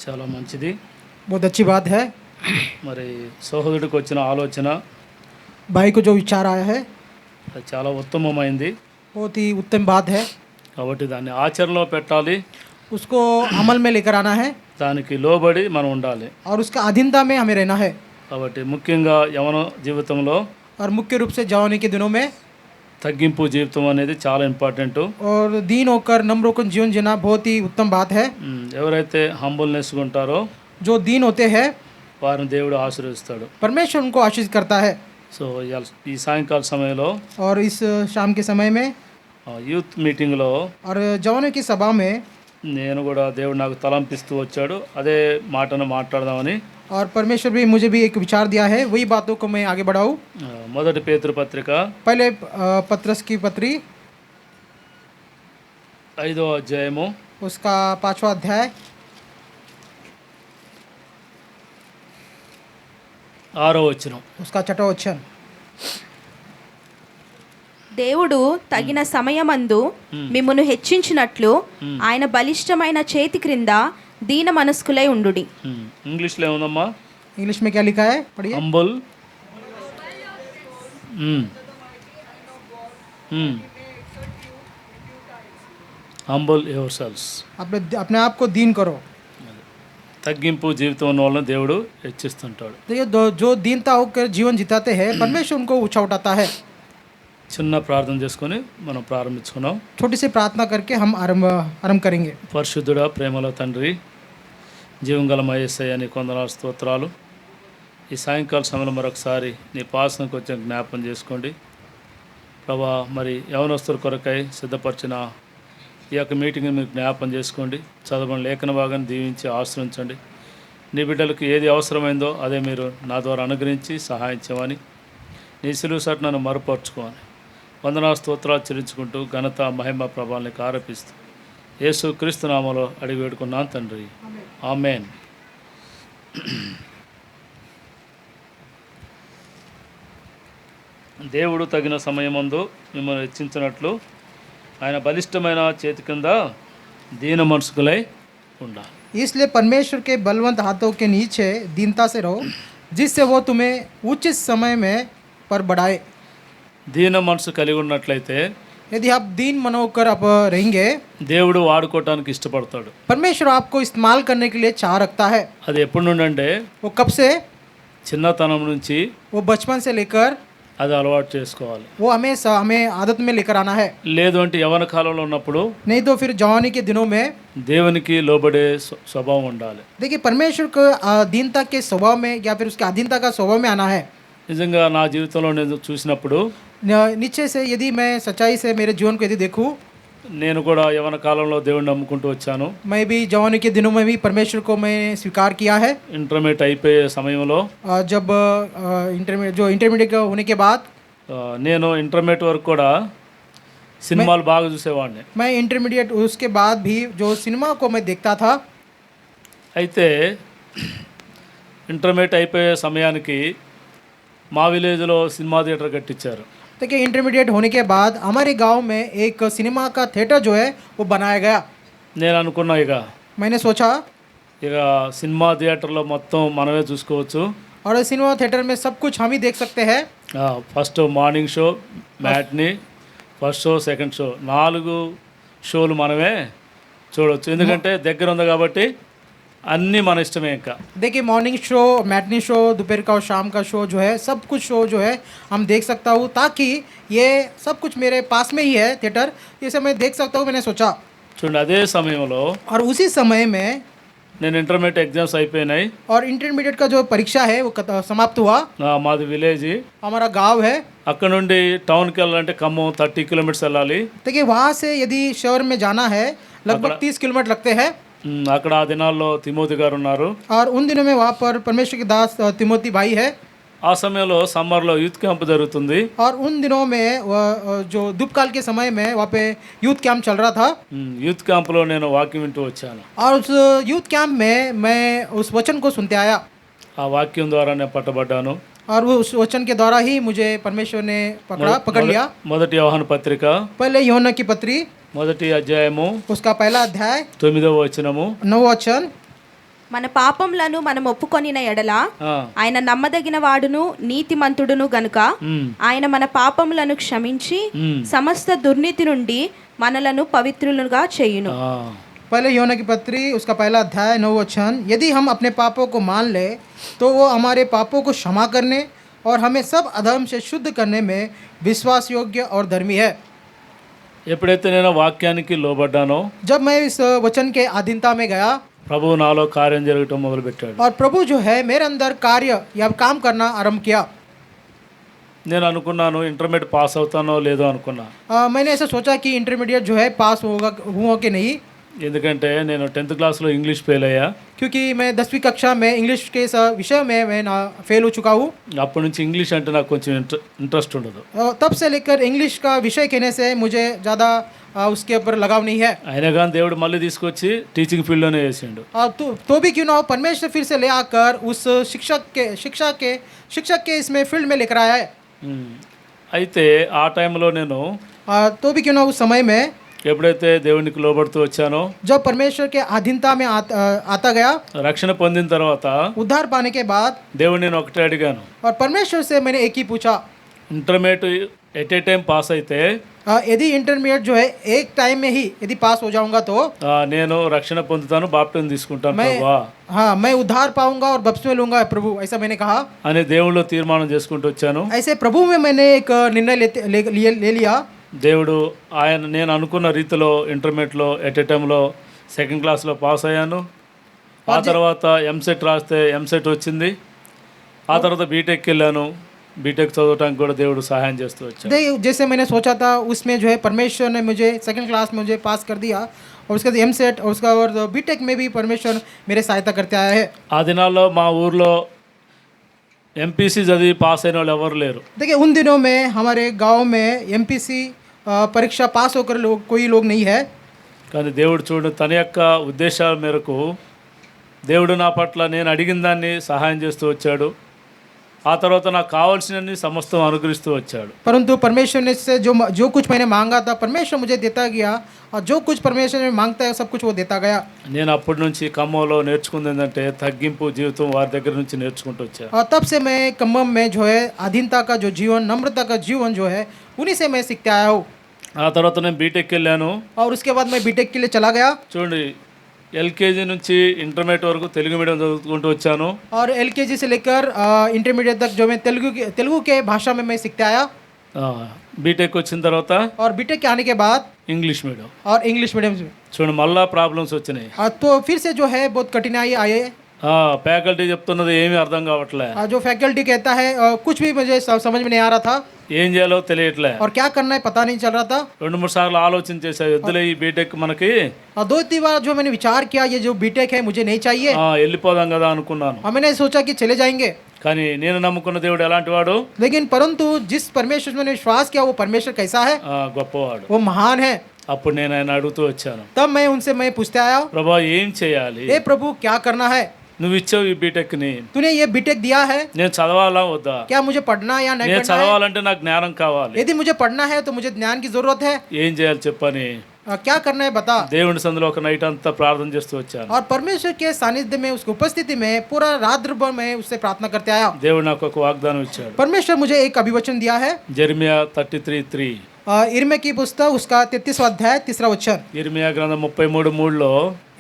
చాలా మంచిది. बहुत अच्छी बात है। మరి సహోదరుడికి వచ్చిన ఆలోచన भाई को जो विचार आया है అది చాలా ఉత్తమమైంది. बहुत ही उत्तम बात है। కాబట్టి దాన్ని ఆచరణలో పెట్టాలి. उसको अमल में लेकर आना है దానికి లోబడి మనం ఉండాలి. और उसका अधीनता में हमें रहना है। కాబట్టి ముఖ్యంగా యవన జీవితంలో और मुख्य रूप से जवानी के दिनों में తగ్గింపు జీవితం అనేది చాలా ఇంపార్టెంట్. और दीन होकर नम्र होकर जीवन जीना बहुत ही उत्तम बात है। ఎవరైతే హంబుల్నెస్గా ఉంటారో जो दीन होते हैं వారిని దేవుడు ఆశీర్వదిస్తాడు. परमेश्वर उनको आशीष करता है। సో ఈ సాయంకాల సమయంలో और इस शाम के समय में యూత్ మీటింగ్లో और जवानों की सभा में నేను కూడా దేవుడు నాకు తలంపిస్తూ వచ్చాడు, अదే మాటను మాట్లాడదామని. और परमेश्वर भी मुझे भी एक विचार दिया है, वही बातों को मैं आगे बढ़ाऊँ। మొదటి పేతురు పత్రిక पहले पत्रस की पत्री 5వ అధ్యాయము उसका 5वां अध्याय 6వ వచనం. उसका 6वां वचन। దేవుడు తగిన సమయమందు మిమ్మును హెచ్చించినట్లు ఆయన బలిష్టమైన చేతి క్రింద దీన మనస్కులై ఉండుడి. ఇంగ్లీష్లో ఏముందమ్మా? इंग्लिश में क्या लिखा है, पढ़िए। Humble humble your cells. अपने आप को दीन करो। తగ్గింపు జీవితం ఉన్న వాళ్ళని దేవుడు హెచ్చిస్తుంటాడు. देखिए जो दीनता होकर जीवन जिताते हैं परमेश्वर उनको ऊंचा उठाता है। చిన్న ప్రార్థన చేసుకొని మనం ప్రారంభించుకున్నాం. छोटी सी प्रार्थना करके हम आरंभ करेंगे। పరిశుద్ధుడా, ప్రేమలో తండ్రి, జీవంగల యేసయ్య నీకు వందనాలు, స్తోత్రాలు. ఈ సాయంకాల సమయంలో మరొకసారి నీ పాసనకు వచ్చే జ్ఞాపం చేసుకోండి ప్రభా. మరి యవనస్తుల కొరకై సిద్ధపరిచిన ఈ యొక్క మీటింగ్ని మీరు జ్ఞాపం చేసుకోండి. చదవని లేఖన భాగాన్ని దీవించి ఆశ్రయించండి. నీ బిడ్డలకు ఏది అవసరమైందో అదే మీరు నా ద్వారా అనుగ్రహించి సహాయం చేయమని, నీ సిలువ సాటి నన్ను మరుపరుచుకోమని వందనా స్తోత్రాలు చెల్లించుకుంటూ ఘనత మహిమ ప్రభావానికి ఆరోపిస్తూ యేసు క్రీస్తు నామములో అడిగి వేడుకున్నాను తండ్రి, ఆమేన్. దేవుడు తగిన సమయమందు మిమ్మల్ని హెచ్చించినట్లు ఆయన బలిష్టమైన చేతి కింద దీన మనసుకులై ఉండాలి. इसलिए परमेश्वर के बलवंत हाथों के नीचे दीनता से रहो, जिससे वो तुम्हें उचित समय में पर बढ़ाए। దీన మనసు కలిగి ఉన్నట్లయితే यदि आप दीन मन होकर आप रहेंगे దేవుడు వాడుకోవటానికి ఇష్టపడతాడు. परमेश्वर आपको इस्तेमाल करने के लिए चाह रखता है। అది ఎప్పటి నుండి అంటే वो कब से? చిన్నతనం నుంచి वो बचपन से लेकर అది అలవాటు చేసుకోవాలి. वो हमें आदत में लेकर आना है। లేదు అంటే యవన కాలంలో ఉన్నప్పుడు नहीं तो फिर जवानी के दिनों में దేవునికి లోబడే స్వభావం ఉండాలి. देखिए परमेश्वर को दीनता के स्वभाव में या फिर उसके अधीनता का स्वभाव में आना है। నిజంగా నా జీవితంలో నేను చూసినప్పుడు नीचे से यदि मैं सच्चाई से मेरे जीवन को यदि देखूं, నేను కూడా యవన కాలంలో దేవుడిని నమ్ముకుంటూ వచ్చాను. मैं भी जवानी के दिनों में भी परमेश्वर को मैं स्वीकार किया है। ఇంటర్మీడియట్ అయిపోయే సమయంలో जब इंटरमीडिएट होने के बाद నేను ఇంటర్మీడియట్ వరకు కూడా సినిమాలు బాగా చూసేవాడిని. मैं इंटरमीडिएट उसके बाद भी जो सिनेमा को मैं देखता था। అయితే ఇంటర్మీడియట్ అయిపోయే సమయానికి మా విలేజ్లో సినిమా థియేటర్ కట్టించారు. देखिए इंटरमीडिएट होने के बाद हमारे गांव में एक सिनेमा का थिएटर जो है वो बनाया गया। నేను అనుకున్నా मैंने सोचा ఇక సినిమా థియేటర్లో మొత్తం మనమే చూసుకోవచ్చు. और सिनेमा थिएटर में सब कुछ हम ही देख सकते हैं। First morning show, matinee, first show, second show, 4 షోలు మనమే చూడవచ్చు. ఎందుకంటే దగ్గర ఉంది కాబట్టి అన్నీ మన ఇష్టమే. ఇంకా देखिए मॉर्निंग शो, मैटनी शो, दोपहर का और शाम का शो जो है सब कुछ शो जो है हम देख सकता हूँ, ताकि ये सब कुछ मेरे पास में ही है थिएटर, ये सब मैं देख सकता हूँ। मैंने सोचा చూడండి, అదే సమయంలో और उसी समय में నేను ఇంటర్మీడియట్ ఎగ్జామ్స్ అయిపోయినాయి. और इंटरमीडिएट का जो परीक्षा है वो समाप्त हुआ। మాది విలేజ్. हमारा गांव है। అక్కడ నుండి టౌన్కి వెళ్ళాలంటే ఖమ్మం 30 కిలోమీటర్స్ వెళ్ళాలి. देखिए वहाँ से यदि शहर में जाना है लगभग 30 किलोमीटर लगते हैं। అక్కడ ఆ దినాల్లో తిమోతి గారు ఉన్నారు. और उन दिनों में वहाँ पर परमेश्वर के दास तिमोती भाई है। ఆ సమయంలో సమ్మర్లో యూత్ క్యాంప్ జరుగుతుంది. और उन दिनों में जो धूपकाल के समय में वहाँ पे यूथ कैंप चल रहा था। యూత్ క్యాంప్లో నేను వాక్యం వింటూ వచ్చాను. और उस यूथ कैंप में मैं उस वचन को सुनते आया। ఆ వాక్యం ద్వారా నేను పట్టబడ్డాను. और वो उस वचन के द्वारा ही मुझे परमेश्वर ने पकड़ लिया। మొదటి యోహాను పత్రిక पहले यूहन्ना की पत्री మొదటి అధ్యాయము उसका पहला अध्याय 9వ వచనము. 9वां वचन మన పాపములను మనం ఒప్పుకొనిన ఎడల ఆ, ఆయన నమ్మదగిన వాడును నీతిమంతుడును గనుక ఉమ్, ఆయన మన పాపములను క్షమించి ఉమ్, సమస్త దుర్నీతి నుండి మనలను పవిత్రులుగా చేయును. ఆ. पहले यूहन्ना की पत्री उसका पहला अध्याय 9 वचन, यदि हम अपने पापों को मान ले तो वो हमारे पापों को क्षमा करने और हमें सब अधर्म से शुद्ध करने में विश्वास योग्य और धर्मी है। ఎప్పుడైతే నేను వాక్యానికి లోబడ్డానో जब मैं इस वचन के अधीनता में गया ప్రభువు నాలో కార్యం జరగటం మొదలుపెట్టాడు. और प्रभु जो है मेरे अंदर कार्य या काम करना आरंभ किया। నేను అనుకున్నాను ఇంటర్మీడియట్ పాస్ అవుతానో లేదో అనుకున్నా. मैंने ऐसा सोचा कि इंटरमीडिएट जो है पास हुआ कि नहीं, ఎందుకంటే నేను 10th క్లాస్లో ఇంగ్లీష్ ఫెయిల్ అయ్యా. क्योंकि मैं 10वीं कक्षा में इंग्लिश के इस विषय में मैं फेल हो चुका हूँ। అప్పటి నుంచి ఇంగ్లీష్ అంటే నాకు కొంచెం ఇంట్రెస్ట్ ఉండదు. तब से लेकर इंग्लिश का विषय कहने से मुझे ज़्यादा उसके ऊपर लगाव नहीं है। అయినా కానీ దేవుడు మళ్ళీ తీసుకొచ్చి టీచింగ్ ఫీల్డ్లోనే వేసిండు. तो भी क्यों ना हो, परमेश्वर फिर से ले आकर उस शिक्षक के इसमें फील्ड में लेकर आया है। అయితే ఆ టైంలో నేను तो भी क्यों ना उस समय में ఎప్పుడైతే దేవునికి లోబడుతూ వచ్చానో, जब परमेश्वर के अधीनता में आता गया, రక్షణ పొందిన తర్వాత उद्धार पाने के बाद, దేవుడు నేను ఒకటే అడిగాను, और परमेश्वर से मैंने एक ही पूछा, intermediate at a time pass అయితే यदि इंटरमीडिएट जो है एक टाइम में ही यदि पास हो जाऊंगा तो నేను రక్షణ పొందుతాను, బాప్టిజం తీసుకుంటాను मैं ప్రభువా हाँ मैं उद्धार पाऊंगा और बपतिस्मा लूंगा प्रभु, ऐसा मैंने कहा। అని దేవుళ్ళు తీర్మానం చేసుకుంటూ వచ్చాను. ऐसे प्रभु में मैंने एक निर्णय ले लिया। దేవుడు నేను అనుకున్న రీతిలో ఇంటర్మీడియట్లో ఎట్ ఏ టైంలో సెకండ్ క్లాస్లో పాస్ అయ్యాను. ఆ తర్వాత ఎంసెట్ రాస్తే ఎంసెట్ వచ్చింది. ఆ తర్వాత బీటెక్కి వెళ్ళాను. బీటెక్ చదవటానికి కూడా దేవుడు సహాయం చేస్తూ వచ్చాడు. जैसे मैंने सोचा था उसमें जो है परमेश्वर ने मुझे सेकंड क्लास में मुझे पास कर दिया, और उसके बाद एमसेट और उसका और बीटेक में भी परमेश्वर मेरे सहायता करते आया है। ఆ దినాల్లో మా ఊర్లో ఎంపీసీ చదివి పాస్ అయిన వాళ్ళు ఎవరు లేరు. देखिए उन दिनों में हमारे गांव में एमपीसी परीक्षा पास होकर कोई लोग नहीं है। కానీ దేవుడు చూడు తన యొక్క ఉద్దేశాల మేరకు దేవుడు నా పట్ల నేను అడిగిన దాన్ని సహాయం చేస్తూ వచ్చాడు. ఆ తర్వాత నాకు కావాల్సినన్ని సమస్తం అనుగ్రహిస్తూ వచ్చాడు. परंतु परमेश्वर ने से जो कुछ मैंने मांगा था परमेश्वर मुझे देता गया, और जो कुछ परमेश्वर ने मांगता है सब कुछ वो देता गया। నేను అప్పటి నుంచి ఖమ్మంలో నేర్చుకుంది ఏంటంటే తగ్గింపు జీవితం వారి దగ్గర నుంచి నేర్చుకుంటూ వచ్చాను. और तब से मैं कम्बम में जो है अधीनता का जो जीवन, नम्रता का जीवन जो है उन्हीं से मैं सीखते आया हूँ। ఆ తర్వాత నేను బీటెక్కి వెళ్ళాను. और उसके बाद मैं बीटेक के लिए चला गया। చూడండి ఎల్కేజీ నుంచి ఇంటర్మీడియట్ వరకు తెలుగు మీడియం చదువుకుంటూ వచ్చాను. और एलकेजी से लेकर इंटरमीडिएट तक जो मैं तेलुगु के भाषा में मैं सीखते आया। బీటెక్ వచ్చిన తర్వాత और बीटेक के आने के बाद ఇంగ్లీష్ మీడియం. और इंग्लिश मीडियम में చూడండి మళ్ళా ప్రాబ్లమ్స్ వచ్చినాయి. तो फिर से जो है बहुत कठिनाई आए। ఫ్యాకల్టీ చెప్తున్నది ఏమీ అర్థం కావట్లే. जो फैकल्टी कहता है कुछ भी मुझे समझ में नहीं आ रहा था, ఏం చేయాలో తెలియట్లే. और क्या करना है पता नहीं चल रहा था। 2-3 సార్లు ఆలోచన చేశాను, వద్దులే ఈ బీటెక్ మనకి, और 2-3 बार जो मैंने विचार किया ये जो बीटेक है मुझे नहीं चाहिए, వెళ్ళిపోదాం కదా అనుకున్నాను. और मैंने सोचा कि चले जाएंगे। కానీ నేను నమ్ముకున్న దేవుడు ఎలాంటి వాడు? लेकिन परंतु जिस परमेश्वर में मैंने विश्वास किया वो परमेश्वर कैसा है, గొప్పవాడు. वो महान है। అప్పుడు నేను ఆయన అడుగుతూ వచ్చాను, तब मैं उनसे मैं पूछते आया, ప్రభా ఏం చేయాలి? हे प्रभु क्या करना है, నువ్వు ఇచ్చావు ఈ బీటెక్ని, तूने ये बीटेक दिया है, నేను చదవాలా వద్దా? क्या मुझे पढ़ना या नहीं నేను पढ़ना है? చదవాలంటే నాకు జ్ఞానం కావాలి. यदि मुझे पढ़ना है तो मुझे ज्ञान की जरूरत है, ఏం చేయాలి చెప్పని क्या करना है बता। దేవుని సందులో ఒక నైట్ అంతా ప్రార్థన చేస్తూ వచ్చాను. और परमेश्वर के सानिध्य में उसकी उपस्थिति में पूरा रात भर में उससे प्रार्थना करते आया। దేవుడు నాకు ఒక వాగ్దానం ఇచ్చాడు. परमेश्वर मुझे एक अभिवचन दिया है। జెర్మియా 33:3. इर्मिया की पुस्तक उसका 33वां अध्याय 3रा वचन। ఇర్మియా గ్రంథం 33:3లో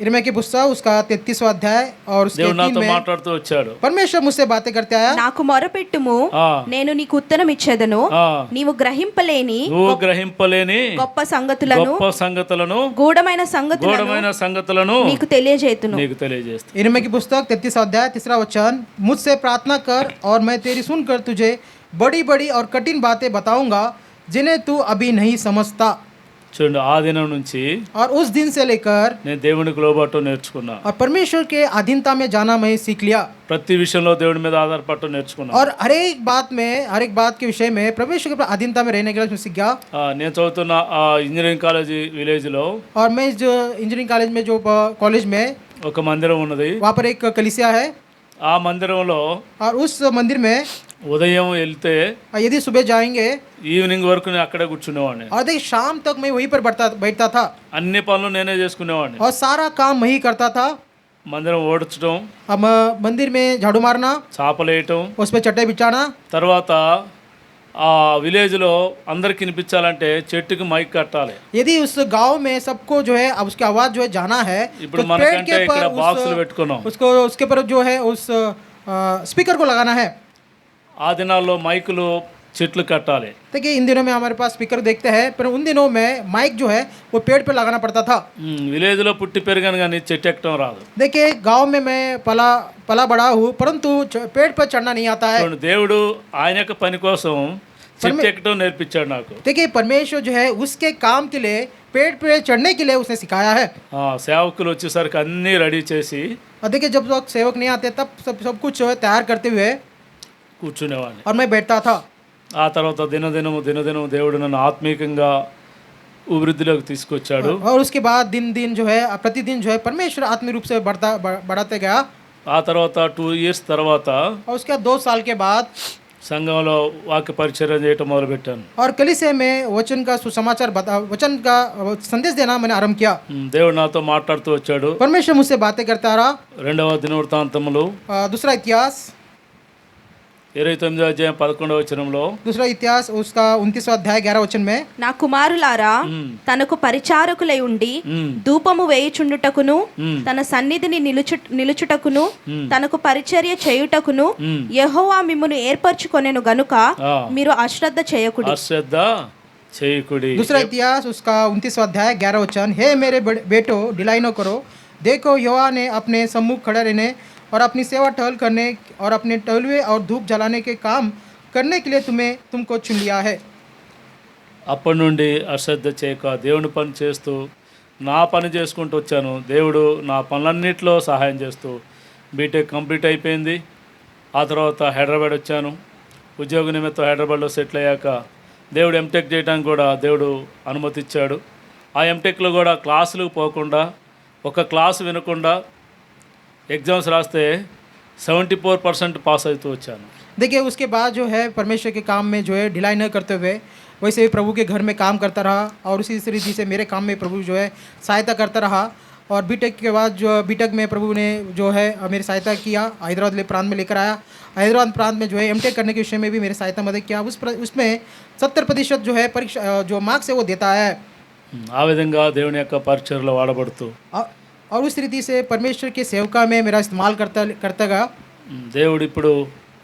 इर्मिया की पुस्तक उसका 33वां अध्याय और उसके దేవుడు 3 నాతో में మాట్లాడుతూ వచ్చాడు. परमेश्वर मुझसे बातें करते आया। నాకు మొరపెట్టుము ఆ, నేను నీకు ఉత్తరం ఇచ్చేదను, ఆ, నీవు గ్రహింపలేని నువ్వు గ్రహింపలేని గొప్ప సంగతులను గొప్ప సంగతులను, గూఢమైన సంగతులను గూఢమైన సంగతులను నీకు తెలియజేతును. నీకు తెలియజేస్తా. इर्मिया की पुस्तक 33वां अध्याय 3रा वचन, मुझसे प्रार्थना कर और मैं तेरी सुनकर तुझे बड़ी बड़ी और कठिन बातें बताऊंगा जिन्हें तू अभी नहीं समझता। చూడండి ఆ దినం నుంచి और उस दिन से लेकर నేను దేవునికి లోబడటం నేర్చుకున్నా. और परमेश्वर के अधीनता में जाना मैं सीख लिया। ప్రతి విషయంలో దేవుడి మీద ఆధారపడటం నేర్చుకున్నా. और हर एक बात के विषय में परमेश्वर के अधीनता में रहने के लिए सीख गया। నేను చదువుతున్న ఆ ఇంజనీరింగ్ కాలేజీ విలేజ్లో और मैं जो इंजीनियरिंग कॉलेज में जो कॉलेज में ఒక మందిరం ఉన్నది. वहाँ पर एक कलीसिया है। ఆ మందిరంలో और उस मंदिर में ఉదయం వెళ్తే यदि सुबह जाएंगे ఈవినింగ్ వరకు నేను అక్కడే కూర్చునేవాడిని. और देखिए शाम तक मैं वहीं पर बैठता था। అన్ని పనులు నేనే చేసుకునేవాడిని. और सारा काम वही करता था। మందిరం ఓడ్చడం, अब मंदिर में झाड़ू मारना, చాపలేయటం, उस पर चटाई बिछाना, తర్వాత ఆ విలేజ్లో అందరికి వినిపించాలంటే చెట్టుకి మైక్ కట్టాలి. यदि उस गांव में सबको जो है अब उसकी आवाज जो है जाना है ఇప్పుడు तो पेड़ మనకంటే के ఇక్కడ पर బాక్సులు పెట్టుకున్నాం. उसको उसके पर जो है उस स्पीकर को लगाना है. ఆ దినాల్లో మైకులు చెట్లు కట్టాలి. देखिए इन दिनों में हमारे पास स्पीकर देखते हैं, पर उन दिनों में माइक जो है वो पेड़ पे लगाना पड़ता था. విలేజ్లో పుట్టి పెరిగాను కానీ చెట్టు ఎక్కడం రాదు. देखिए गांव में मैं पला पला बड़ा हूँ, परंतु पेड़ पर चढ़ना नहीं आता है. చూడండి, దేవుడు ఆయన యొక్క పని కోసం చెట్టు ఎక్కడం నేర్పించాడు నాకు. देखिए परमेश्वर जो है उसके काम के लिए पेड़ पे चढ़ने के लिए उसने सिखाया है. సేవకులు వచ్చేసరికి అన్నీ రెడీ చేసి और देखिए जब तक सेवक नहीं आते तब सब कुछ जो है तैयार करते हुए కూర్చునేవాడిని. और मैं बैठता था. ఆ తర్వాత దినదినము దేవుడు నన్ను ఆత్మీయంగా అభివృద్ధిలోకి తీసుకొచ్చాడు. और उसके बाद दिन दिन जो है प्रतिदिन जो है परमेश्वर आत्मिक रूप से बढ़ाते गया. ఆ తర్వాత 2 years తర్వాత और उसके बाद 2 साल के बाद సంఘంలో వాక్య పరిచర్య చేయటం మొదలుపెట్టాను. और कलीसिया में वचन का सुसमाचार वचन का संदेश देना मैंने आरंभ किया. దేవుడు నాతో మాట్లాడుతూ వచ్చాడు. परमेश्वर मुझसे बातें करता रहा. రెండవ దినవృత్తాంతములు दूसरा इतिहास 29వ అధ్యాయం 11వ వచనంలో, दूसरा इतिहास उसका 29वां अध्याय 11 वचन में, నా కుమారులారా తనకు పరిచారకులై ఉండి ధూపము వేయుచుండుటకును తన సన్నిధిని నిలుచుటకును తనకు పరిచర్య చేయుటకును యెహోవా మిమ్మును ఏర్పరచుకొనెను గనుక మీరు అశ్రద్ధ చేయకుడి. అశ్రద్ధ చేయకుడి. दूसरा इतिहास उसका 29वां अध्याय 11 वचन, हे मेरे बेटो ढिलाई न करो, देखो यहोवा ने अपने सम्मुख खड़े रहने और अपनी सेवा टहल करने और अपने टहलुए और धूप जलाने के काम करने के लिए तुमको चुन लिया है. అప్పటి నుండి అశ్రద్ధ చేయక దేవుని పని చేస్తూ నా పని చేసుకుంటూ వచ్చాను. దేవుడు నా పనులన్నింటిలో సహాయం చేస్తూ బీటెక్ కంప్లీట్ అయిపోయింది. ఆ తర్వాత హైదరాబాద్ వచ్చాను. ఉద్యోగ నిమిత్తం హైదరాబాద్లో సెటిల్ అయ్యాక దేవుడు ఎంటెక్ చేయడానికి కూడా దేవుడు అనుమతి ఇచ్చాడు. ఆ ఎంటెక్లో కూడా క్లాసులకు పోకుండా, ఒక క్లాసు వినకుండా ఎగ్జామ్స్ రాస్తే 74% పాస్ అవుతూ వచ్చాను. देखिए उसके बाद जो है परमेश्वर के काम में जो है ढिलाई न करते हुए वैसे ही प्रभु के घर में काम करता रहा और उसी रीति से मेरे काम में प्रभु जो है सहायता करता रहा. और बीटेक के बाद जो बीटेक में प्रभु ने जो है मेरी सहायता किया, हैदराबाद प्रांत में लेकर आया. हैदराबाद प्रांत में जो है एमटेक करने के विषय में भी मेरी सहायता मदद किया. उसमें 70% जो है परीक्षा जो मार्क्स है वो देता है. ఆ విధంగా దేవుని యొక్క పరిచర్యలో వాడబడుతూ और उस रीति से परमेश्वर के सेवका में मेरा इस्तेमाल करता गया. దేవుడు ఇప్పుడు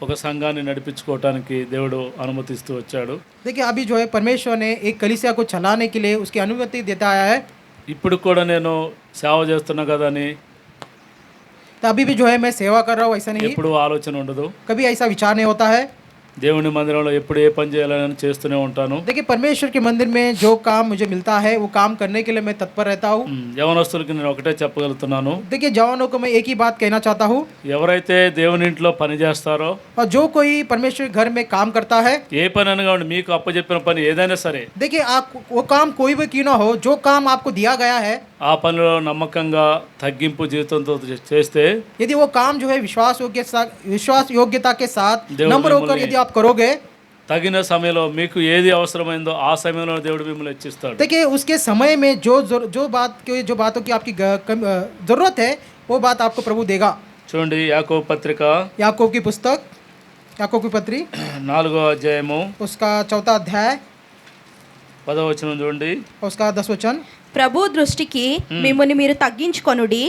ఒక సంఘాన్ని నడిపించుకోవటానికి దేవుడు అనుమతిస్తూ వచ్చాడు. देखिए अभी जो है परमेश्वर ने एक कलीसिया को चलाने के लिए उसकी अनुमति देता आया है. ఇప్పుడు కూడా నేను సేవ చేస్తున్నా కదా అని तो अभी भी जो है मैं सेवा कर रहा हूँ, ऐसा नहीं, ఎప్పుడు ఆలోచన ఉండదు. कभी ऐसा विचार नहीं होता है. దేవుని మందిరంలో ఎప్పుడు ఏ పని చేయాలని చేస్తూనే ఉంటాను. देखिए परमेश्वर के मंदिर में जो काम मुझे मिलता है वो काम करने के लिए मैं तत्पर रहता हूँ. యవనస్తులకి నేను ఒకటే చెప్పగలుగుతున్నాను, देखिए जवानों को मैं एक ही बात कहना चाहता हूँ, ఎవరైతే దేవుని ఇంట్లో పని చేస్తారో, और जो कोई परमेश्वर घर में काम करता है, ఏ పని అనగా మీకు అప్పచెప్పిన పని ఏదైనా సరే, देखिए आप वो काम कोई भी क्यों ना हो, जो काम आपको दिया गया है ఆ పనిలో నమ్మకంగా తగ్గింపు జీవితంతో చేస్తే, यदि वो काम जो है विश्वास योग्यता के साथ देव नम्र होकर यदि आप करोगे, తగిన సమయంలో మీకు ఏది అవసరమైందో ఆ సమయంలో దేవుడు మిమ్మల్ని హెచ్చిస్తాడు. देखिए उसके समय में जो बातों की आपकी जरूरत है वो बात आपको प्रभु देगा. చూడండి, యాకోబు పత్రిక याकूब की पुस्तक, याकूब की पत्री 4వ అధ్యాయము उसका 4वां अध्याय 10వ వచనం చూడండి. उसका 10 वचन, ప్రభు దృష్టికి మిమ్ముని మీరు తగ్గించుకొనుడి,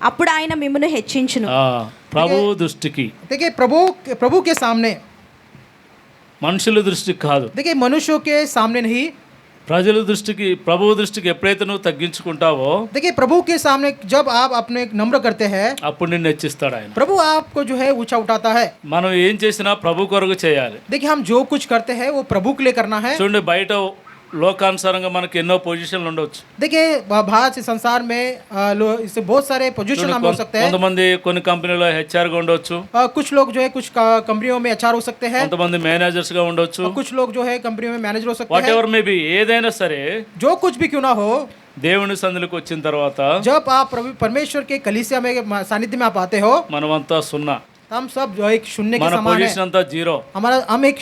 అప్పుడు ఆయన మిమ్మును హెచ్చించును. ప్రభు దృష్టికి, देखिए प्रभु के सामने, మనుషుల దృష్టికి కాదు, देखिए मनुष्यों के सामने नहीं, ప్రజల దృష్టికి, ప్రభు దృష్టికి ఎప్పుడైతే నువ్వు తగ్గించుకుంటావో, देखिए प्रभु के सामने जब आप अपने नम्र करते हैं అప్పుడు నిన్ను హెచ్చిస్తాడు ఆయన. प्रभु आपको जो है ऊंचा उठाता है. మనం ఏం చేసినా ప్రభు కొరకు చేయాలి. देखिए हम जो कुछ करते हैं वो प्रभु के लिए करना है. చూడండి, బయట లోకానుసారంగా మనకి ఎన్నో పొజిషన్లు ఉండొచ్చు. देखिए बाहर से संसार में इससे बहुत सारे पोजीशन हम हो सकते हैं. కొంతమంది కొన్ని కంపెనీలో హెచ్ఆర్ గా ఉండొచ్చు, कुछ लोग जो है कुछ कंपनियों में एचआर हो सकते हैं, కొంతమంది మేనేజర్స్ గా ఉండొచ్చు, कुछ लोग जो है कंपनियों में मैनेजर हो सकते వాట్ हैं. ఎవర్ మే బి, ఏదైనా సరే जो कुछ भी क्यों ना हो, దేవుని సన్నిధికి వచ్చిన తర్వాత जब आप प्रभु परमेश्वर के कलीसिया में सानिध्य में आप आते हो, మనమంతా సున్నా, हम सब जो एक शून्य के మన समान है. పొజిషన్ అంతా జీరో. हम एक